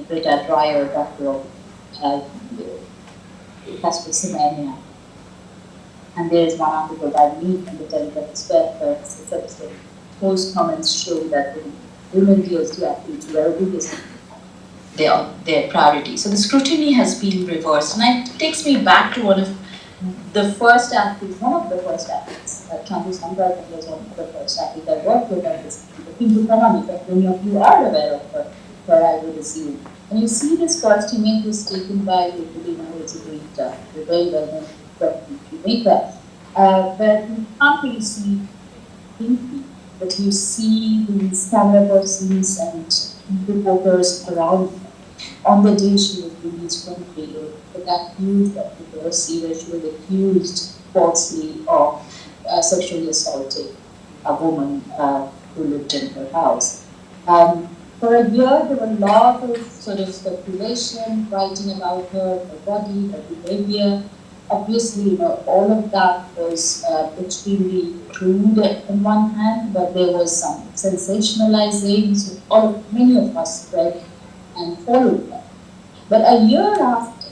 Britta Dreyer, doctor of Casper. And there is one article by me from the Telegraph Square where those comments show that the women DSD athletes were biggest their priority. So the scrutiny has been reversed, and it takes me back to one of the first athletes, Chandu Sangha was one of the first athletes I worked with at this Hindu Pranami, that many of you are aware of her, I would assume. And you see this first image was taken by Udina, who is a great, very well-known filmmaker, where you can't really see Pinky, but you see these camera persons and reporters around her. On the day she was released from jail, for that huge controversy where she was accused falsely of sexually assaulting a woman who lived in her house. For a year, there were a lot of sort of speculation, writing about her body, her behavior. Obviously, all of that was extremely crude on one hand, but there was some sensationalizing. So many of us read and followed her. But a year after,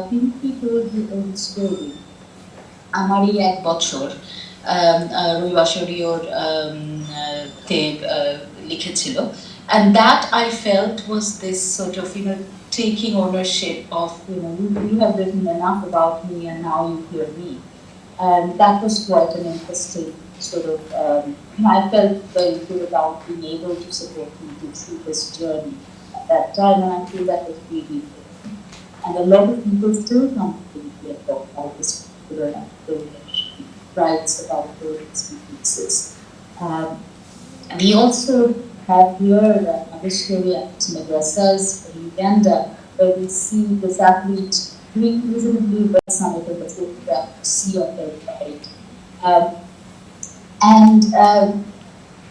Pinky told her own story. Amari ek bochor, Ruibashorior te likhechilo. And that I felt was this sort of, taking ownership of, you have written enough about me and now you hear me. And that was quite an interesting sort of, I felt very good about being able to support people through this journey at that time, and I feel that was really important. And a lot of people still come to me and talk about this particular writes about their experiences. We also have here another story at madrasas in Uganda, where we see this athlete doing reasonably well, some of the photograph to see on their right.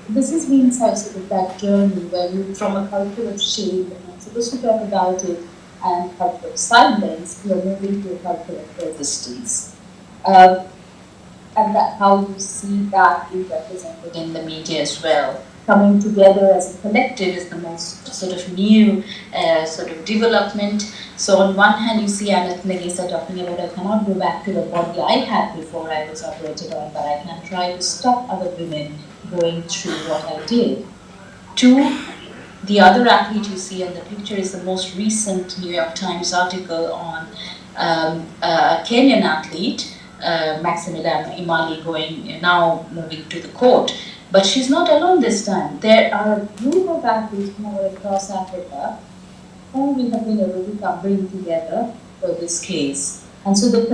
This has been sort of that journey where you, from a culture of shame, you're not supposed to talk about it, and culture of silence, you're moving to a culture of resistance. And that how you see that being represented in the media as well. Coming together as a collective is the most sort of new sort of development. So on one hand, you see Annette Nagisa talking about, I cannot go back to the body I had before I was operated on, but I can try to stop other women going through what I did. Two, the other athlete you see in the picture is the most recent New York Times article on a Kenyan athlete, Maximilian Imali, now moving to the court. But she's not alone this time. There are a group of athletes from all across Africa whom we have been able to bring together for this case. And so the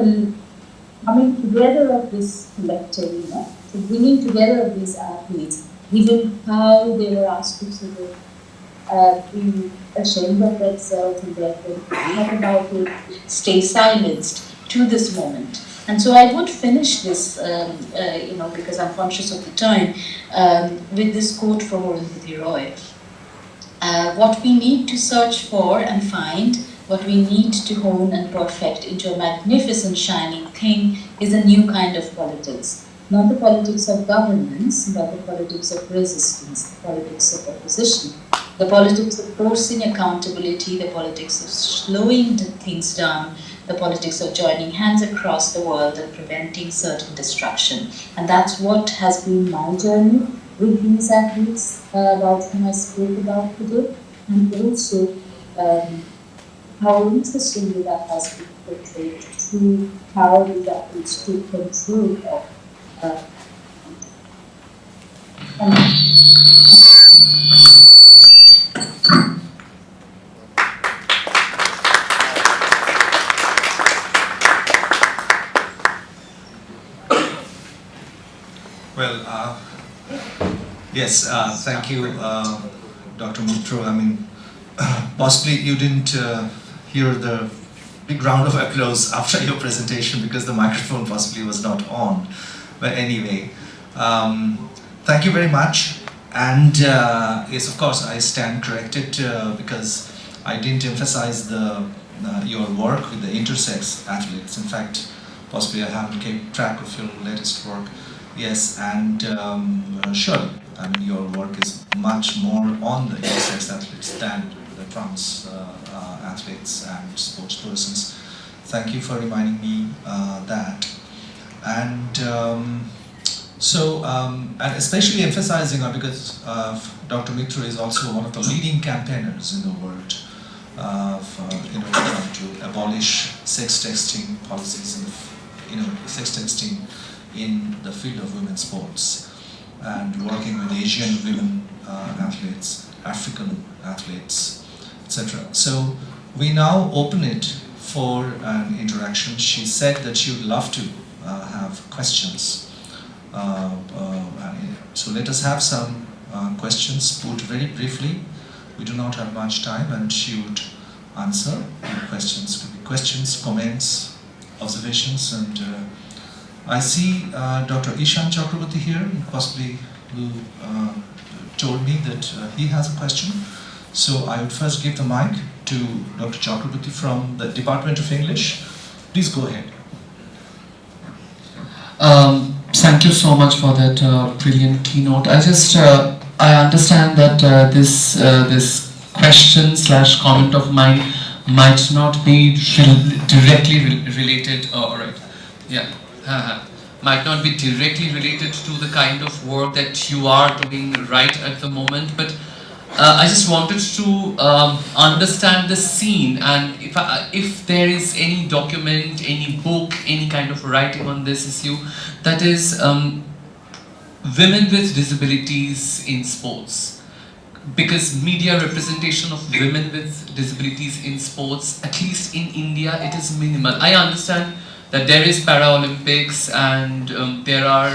coming together of this collective, the bringing together of these athletes, given how they were asked to sort of be ashamed of themselves and therefore talk about it, stay silenced to this moment. And so I would finish this, because I'm conscious of the time, with this quote from Abhijit Roy. What we need to search for and find, what we need to hone and perfect into a magnificent shining thing is a new kind of politics. Not the politics of governance, but the politics of resistance, the politics of opposition, the politics of forcing accountability, the politics of slowing things down, the politics of joining hands across the world and preventing certain destruction. And that's what has been my journey with these athletes about whom I spoke about today, and also how interestingly that has been portrayed through how these athletes took control of Well, yes, thank you, Dr. Mutro. I mean, possibly you didn't hear the big round of applause after your presentation because the microphone possibly was not on. But anyway, thank you very much. And yes, of course, I stand corrected because I didn't emphasize your work with the intersex athletes. In fact, possibly I haven't kept track of your latest work. Yes, and surely, I mean, your work is much more on the intersex athletes than the trans athletes and sports persons. Thank you for reminding me that. And and especially emphasizing because Dr. Mitra is also one of the leading campaigners in the world to abolish sex testing policies and sex testing in the field of women's sports, and working with Asian women athletes, African athletes, etc. So we now open it for an interaction. She said that she would love to have questions. So let us have some questions put very briefly. We do not have much time, and she would answer your questions. Could be questions, comments, observations, and I see Dr. Aishika Chakraborty here, possibly who told me that he has a question. So I would first give the mic to Dr. Chakraborty from the Department of English. Please go ahead. Thank you so much for that brilliant keynote. I understand that this question / comment of mine might not be directly related. Might not be directly related to the kind of work that you are doing right at the moment, but I just wanted to understand the scene, and if there is any document, any book, any kind of writing on this issue, that is women with disabilities in sports. Because media representation of women with disabilities in sports, at least in India, it is minimal. I understand that there is Paralympics and there are,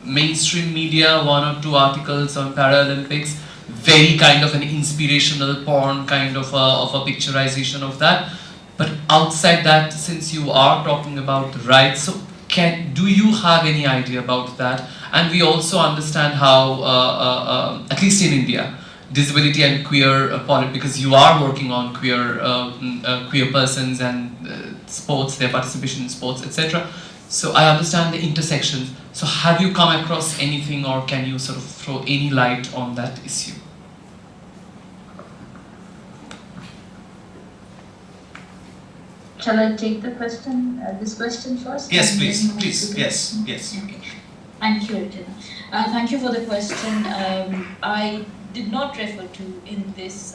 mainstream media, 1 or 2 articles on Paralympics, very kind of an inspirational porn kind of a picturization of that. But outside that, since you are talking about rights, so do you have any idea about that? And we also understand how, at least in India, disability and queer because you are working on queer persons and sports, their participation in sports, etc. So I understand the intersections. So have you come across anything, or can you sort of throw any light on that issue? Shall I take the question, this question first? Yes, please. Yes. Okay. Thank you, Arjuna. Thank you for the question. I did not refer to in this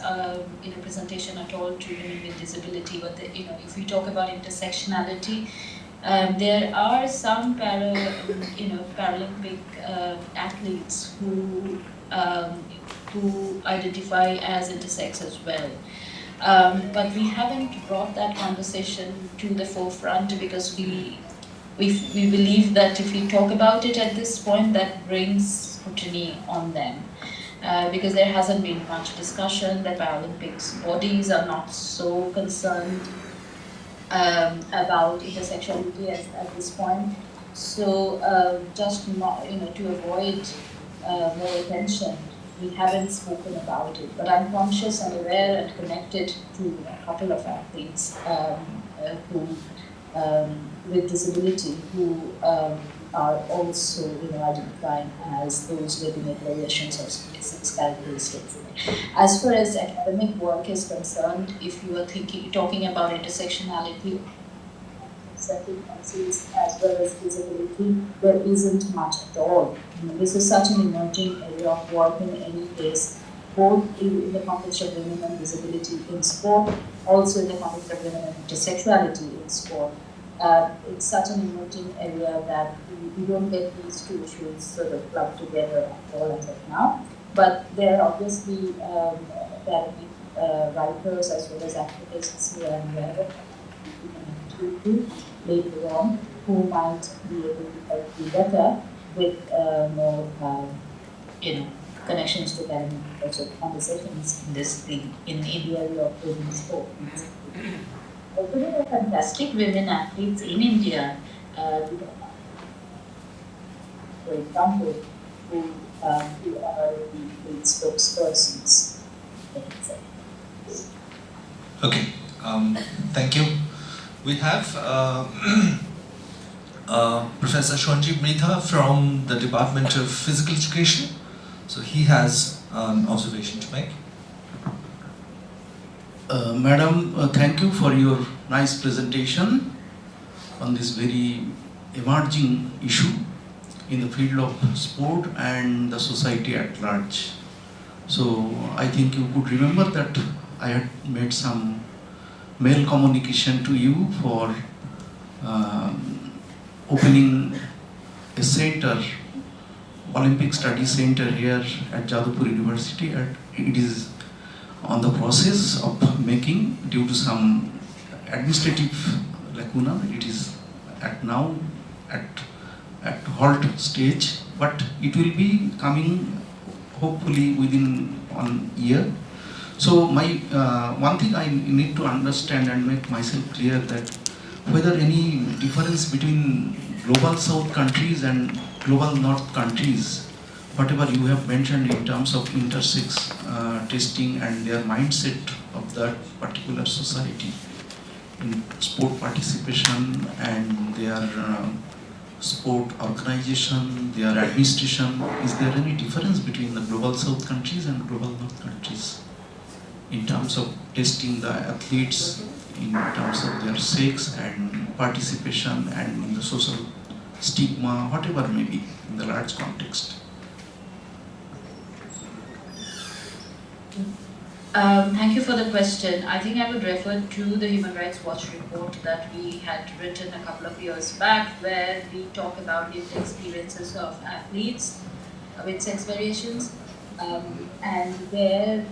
presentation at all to women with disability, but if we talk about intersectionality, there are some Paralympic athletes who identify as intersex as well. But we haven't brought that conversation to the forefront because we believe that if we talk about it at this point, that brings scrutiny on them. Because there hasn't been much discussion, the Paralympics bodies are not so concerned about intersexuality at this point. So just not, to avoid more attention, we haven't spoken about it. But I'm conscious and aware and connected to a couple of athletes who with disability who are also identified as those with declarations of sex characteristics. As far as academic work is concerned, if you are talking about intersectionality, circumstances as well as visibility, there isn't much at all. This is such an emerging area of work in any case, both in the context of women and visibility in sport, also in the context of women and intersexuality in sport. It's such an emerging area that we don't get these two issues sort of plugged together at all as of now. But there are obviously academic writers as well as activists who are aware later on who might be able to help you better with more connections to academic conversations in this thing in the area of women's sport. Also, there are fantastic women athletes in India, for example, who are the spokespersons. Okay, thank you. We have Professor Shonji Mritha from the Department of Physical Education. So he has an observation to make. Madam, thank you for your nice presentation on this very emerging issue in the field of sport and the society at large. So I think you could remember that I had made some mail communication to you for opening a center, Olympic Study Center here at Jadavpur University. It is on the process of making due to some administrative lacuna. It is now at halt stage, but it will be coming hopefully within 1 year. So my one thing I need to understand and make myself clear that whether any difference between global south countries and global north countries, whatever you have mentioned in terms of intersex testing and their mindset of that particular society in sport participation and their sport organization, their administration, is there any difference between the global south countries and global north countries in terms of testing the athletes, in terms of their sex and participation and in the social stigma, whatever may be in the large context? Thank you for the question. I think I would refer to the Human Rights Watch report that we had written a couple of years back, where we talk about lived experiences of athletes with sex variations, and where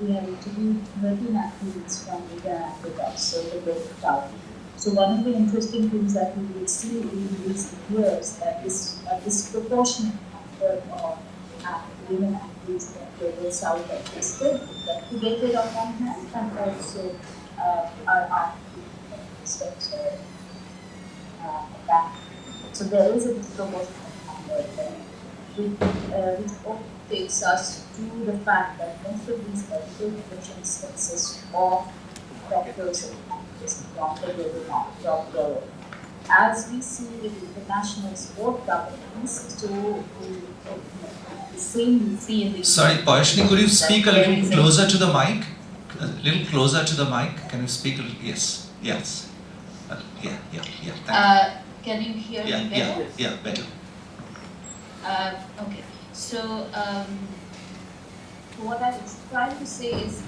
we have interviewed 13 athletes from India and Africa, so the Global South. So one of the interesting things that we will see in these years that is a disproportionate number of women athletes that Global South are tested, investigated on one hand, and also are steps back. So there is a disproportionate number there, which also takes us to the fact that most of these medical conditions consist of doctors and scientists from the global north. As we see with international sport governance, so the same we see in the... Sorry, Payashni, could you speak a little closer to the mic? A little closer to the mic. Can you speak a little? Yes. Yeah. Thank you. Can you hear me better? Yeah, better. Okay. So what I was trying to say is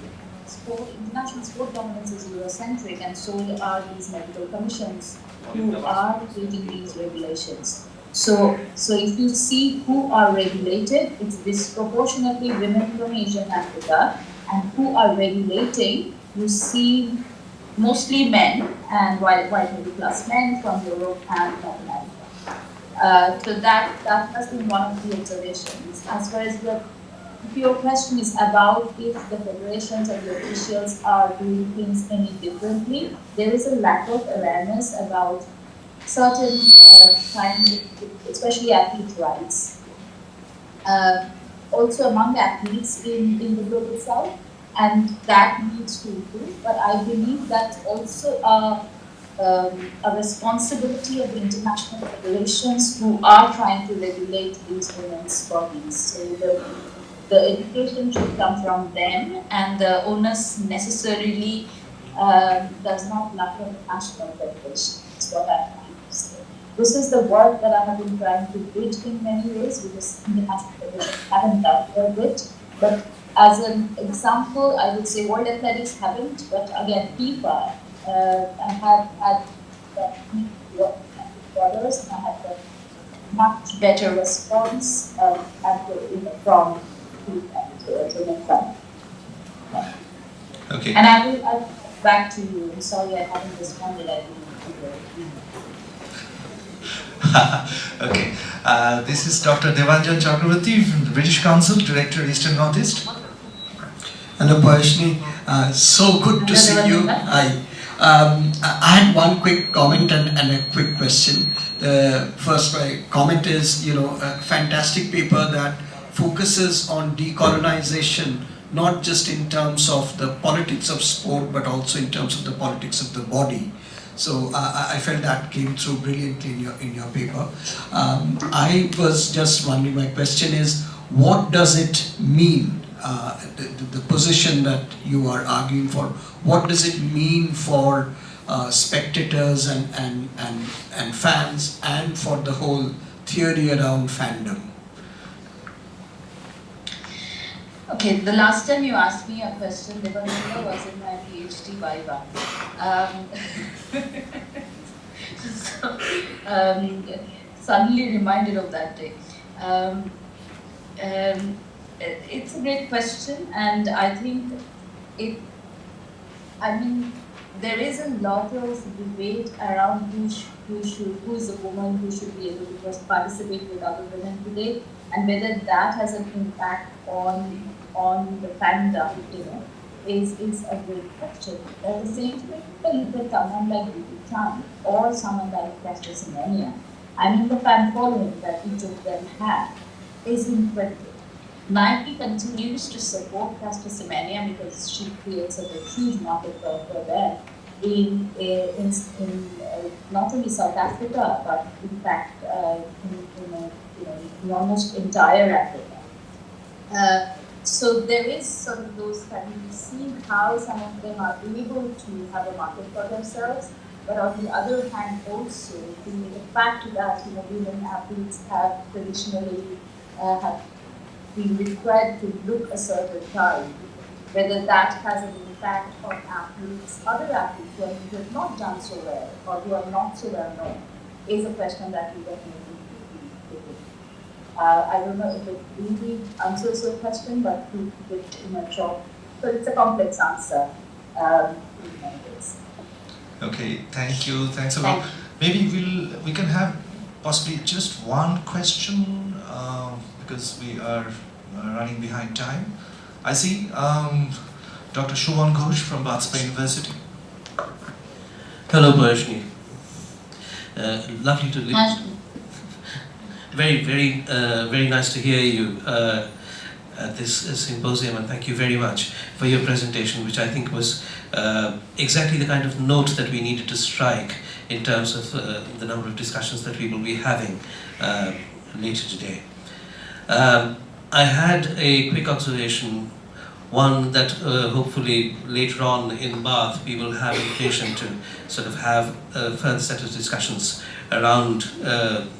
international sport governance is Eurocentric, and so are these medical commissions who are creating these regulations. So if you see who are regulated, it's disproportionately women from Asia and Africa, and who are regulating, you see mostly men, and white middle class men from Europe and North America. So that has been one of the observations. As far as your question is about if the federations and the officials are doing things any differently, there is a lack of awareness about certain kind, especially athletes' rights. Also among athletes in the Global South, and that needs to improve. But I believe that's also a responsibility of the international federations who are trying to regulate these women's bodies. So the education should come from them, and the onus necessarily does not lie on the national federation. That's what I'm trying to say. This is the work that I have been trying to bid in many ways, because international federations haven't done their bit. But as an example, I would say World Athletics haven't, but again, FIFA have had dollars, and I had a much better response from FIFA. Okay. And I'll go back to you. I'm sorry I haven't responded. I didn't. Okay. This is Dr. Debanjan Chakraborty from the British Council, Director, Eastern Northeast. Hello, Payashni. So good to see you. I had one quick comment and a quick question. The first comment is, a fantastic paper that focuses on decolonization, not just in terms of the politics of sport, but also in terms of the politics of the body. So I felt that came through brilliantly in your paper. I was just wondering, my question is, what does it mean, the position that you are arguing for, what does it mean for spectators and fans, and for the whole theory around fandom? Okay, the last time you asked me a question, Debanjan, was in my PhD Viva. So, suddenly reminded of that day. It's a great question, and I think there is a lot of debate around who is a woman who should be able to participate with other women today, and whether that has an impact on the fandom, is a great question. At the same time, look at someone like Vicky or someone like Caster Semenya. The fan following that each of them have is incredible. Nike continues to support Caster Semenya because she creates a huge market for them in not only South Africa, but in fact in almost entire Africa. So there is sort of those kind of seeing how some of them are able to have a market for themselves, but on the other hand also the fact that women athletes have traditionally have been required to look a certain time, whether that has an impact on other athletes who have not done so well or who are not so well known, is a question that we definitely need to take. I don't know if it really answers your question, but to keep it in a short, so it's a complex answer. Okay, thank you. Thanks a lot. Maybe we can have possibly just one question because we are running behind time. I see Dr. Shubhan Ghosh from Bhatspa University. Hello, Payashni. Lovely to listen. Very nice to hear you at this symposium, and thank you very much for your presentation, which I think was exactly the kind of note that we needed to strike in terms of the number of discussions that we will be having later today. I had a quick observation, one that hopefully later on in Bath we will have occasion to sort of have a further set of discussions around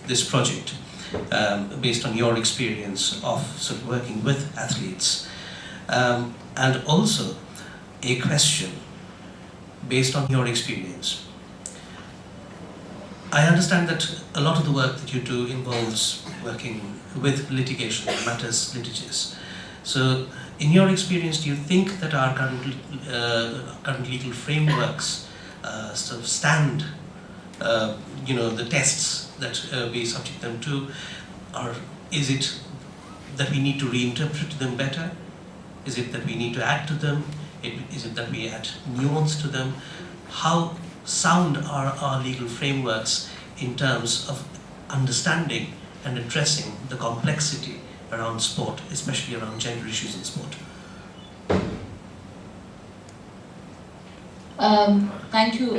this project. Based on your experience of sort of working with athletes, and also a question based on your experience. I understand that a lot of the work that you do involves working with litigation, matters litigious. So, in your experience, do you think that our current legal frameworks sort of stand the tests that we subject them to, or is it that we need to reinterpret them better? Is it that we need to add to them? Is it that we add nuance to them? How sound are our legal frameworks in terms of understanding and addressing the complexity around sport, especially around gender issues in sport? Thank you,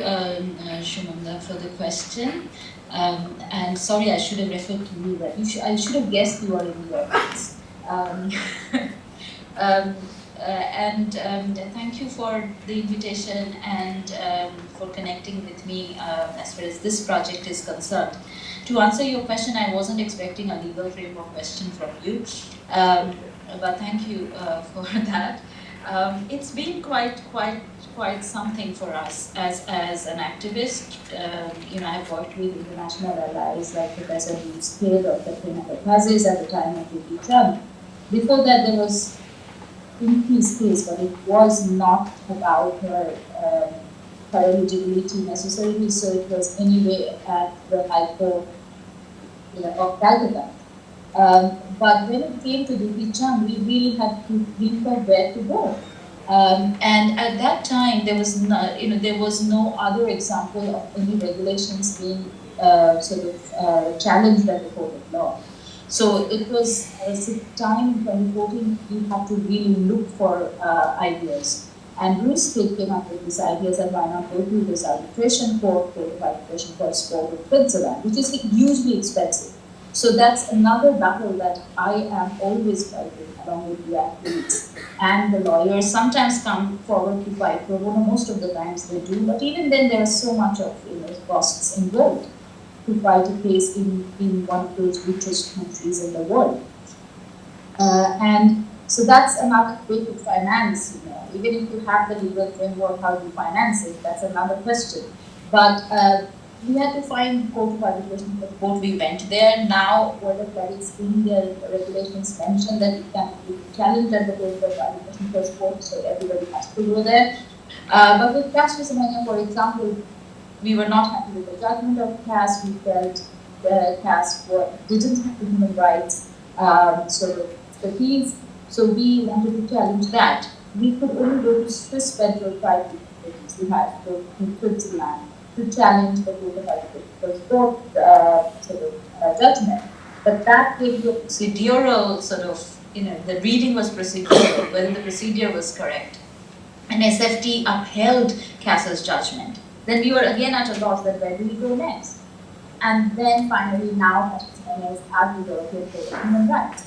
Shumanda, for the question. And sorry, I should have referred to you. But I should have guessed you were in the audience. And thank you for the invitation and for connecting with me as far as this project is concerned. To answer your question, I wasn't expecting a legal framework question from you, but thank you for that. It's been quite something for us as an activist. I've worked with international allies like Professor Amites Mukhopadhyay at the time of the Trump. Before that, there was in his case, but it was not about her eligibility necessarily, so it was anyway at the High Court of Calcutta. But when it came to the Chang, we really had to think of where to go. And at that time, there was no other example of any regulations being challenged at the court of law. So it was a time in 2014 we had to really look for ideas. And Bruce Pitt came up with these ideas that why not go to this arbitration court, go to arbitration for sport in Switzerland, which is hugely expensive. So that's another battle that I am always fighting along with the athletes and the lawyers. Sometimes come forward to fight pro bono, most of the times they do, but even then there is so much of costs involved to fight a case in one of those richest countries in the world. And so that's another way to finance, even if you have the legal framework, how do you finance it? That's another question. But we had to find court of arbitration for the court. We went there. Now, whether that is in the regulations mentioned that it can be challenged at the court of arbitration for sport, so everybody has to go there. But with CAS for example, we were not happy with the judgment of CAS. We felt the CAS didn't have the human rights expertise, so we wanted to challenge that. We could only go to Swiss federal tribunals. We had to go to Switzerland to challenge the court of arbitration for sport judgment. But that gave you a procedural the reading was procedural, whether the procedure was correct. And SFT upheld CAS's judgment. Then we were again at a loss that where do we go next? And then finally now as the European Court of Human Rights.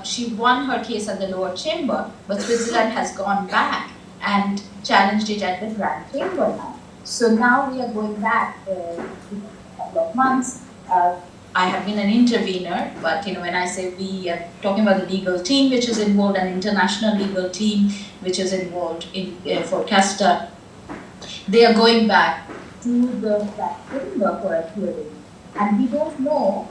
She won her case at the lower chamber, but Switzerland has gone back and challenged it at the Grand Chamber now. So now we are going back in a couple of months. I have been an intervener, but when I say we are talking about the legal team which is involved, an international legal team which is involved for CASTA. They are going back to the chamber for a hearing. And we don't know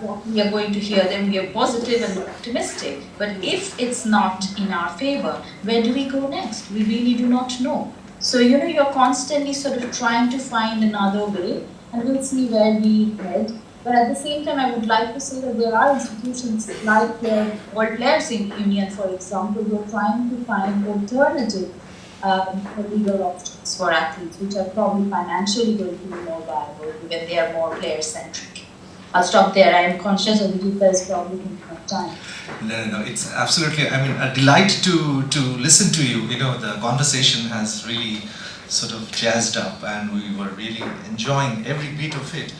what we are going to hear them. We are positive and optimistic. But if it's not in our favor, where do we go next? We really do not know. So, you're constantly trying to find another way, and we'll see where we head. But at the same time, I would like to say that there are institutions like the World Players Union, for example, who are trying to find alternative legal options for athletes, which are probably financially going to be more viable, given they are more player-centric. I'll stop there. I am conscious of the there's probably enough time. No. It's absolutely, a delight to listen to you. The conversation has really jazzed up, and we were really enjoying every bit of it.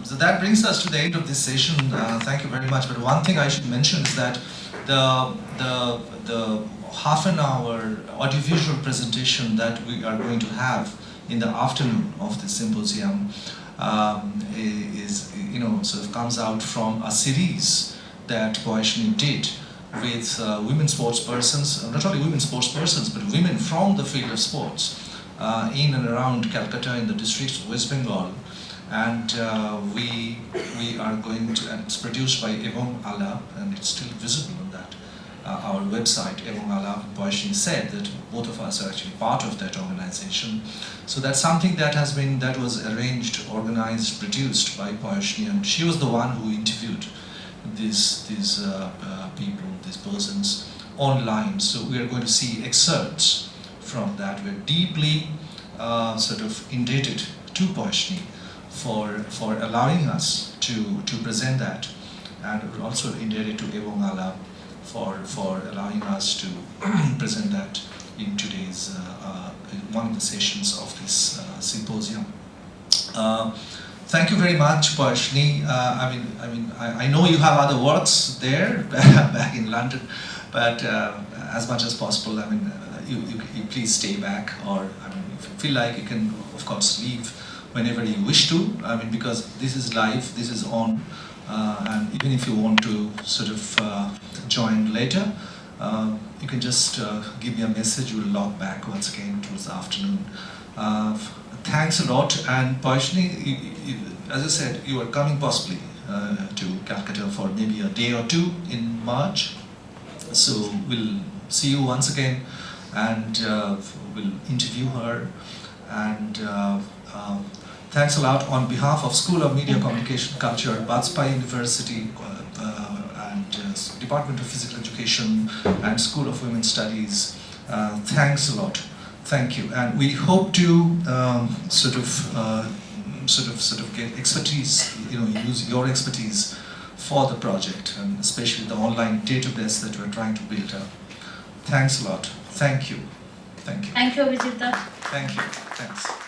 So that brings us to the end of this session. Thank you very much. But one thing I should mention is that the half an hour audiovisual presentation that we are going to have in the afternoon of the symposium comes out from a series that Poeshni did with women sports persons, not only women sports persons, but women from the field of sports in and around Calcutta in the districts of West Bengal. And we are going to, and it's produced by Ebong Ala, and it's still visible on that our website. Ebong Ala, Poeshni said that both of us are actually part of that organization. So that's something that was arranged, organized, produced by Poeshni, and she was the one who interviewed these people, these persons online. So we are going to see excerpts from that. We're deeply indebted to Poeshni for allowing us to present that, and we're also indebted to Ebong Ala for allowing us to present that in today's one of the sessions of this symposium. Thank you very much, Parshni. I know you have other works there back in London, but as much as possible, you please stay back, or if you feel like, you can of course leave whenever you wish to. Because this is live, this is on, and even if you want to sort of join later, you can just give me a message. We'll log back once again towards the afternoon. Thanks a lot. And Parshni, as I said, you are coming possibly to Calcutta for maybe a day or two in March. So we'll see you once again, and we'll interview her. And thanks a lot on behalf of School of Media Communication Culture, Bajpai University, and Department of Physical Education, and School of Women's Studies. Thanks a lot. Thank you. And we hope to sort of get expertise, use your expertise for the project, and especially the online database that we're trying to build up. Thanks a lot. Thank you. Thank you. Thank you, Abhijit. Thank you. Thanks.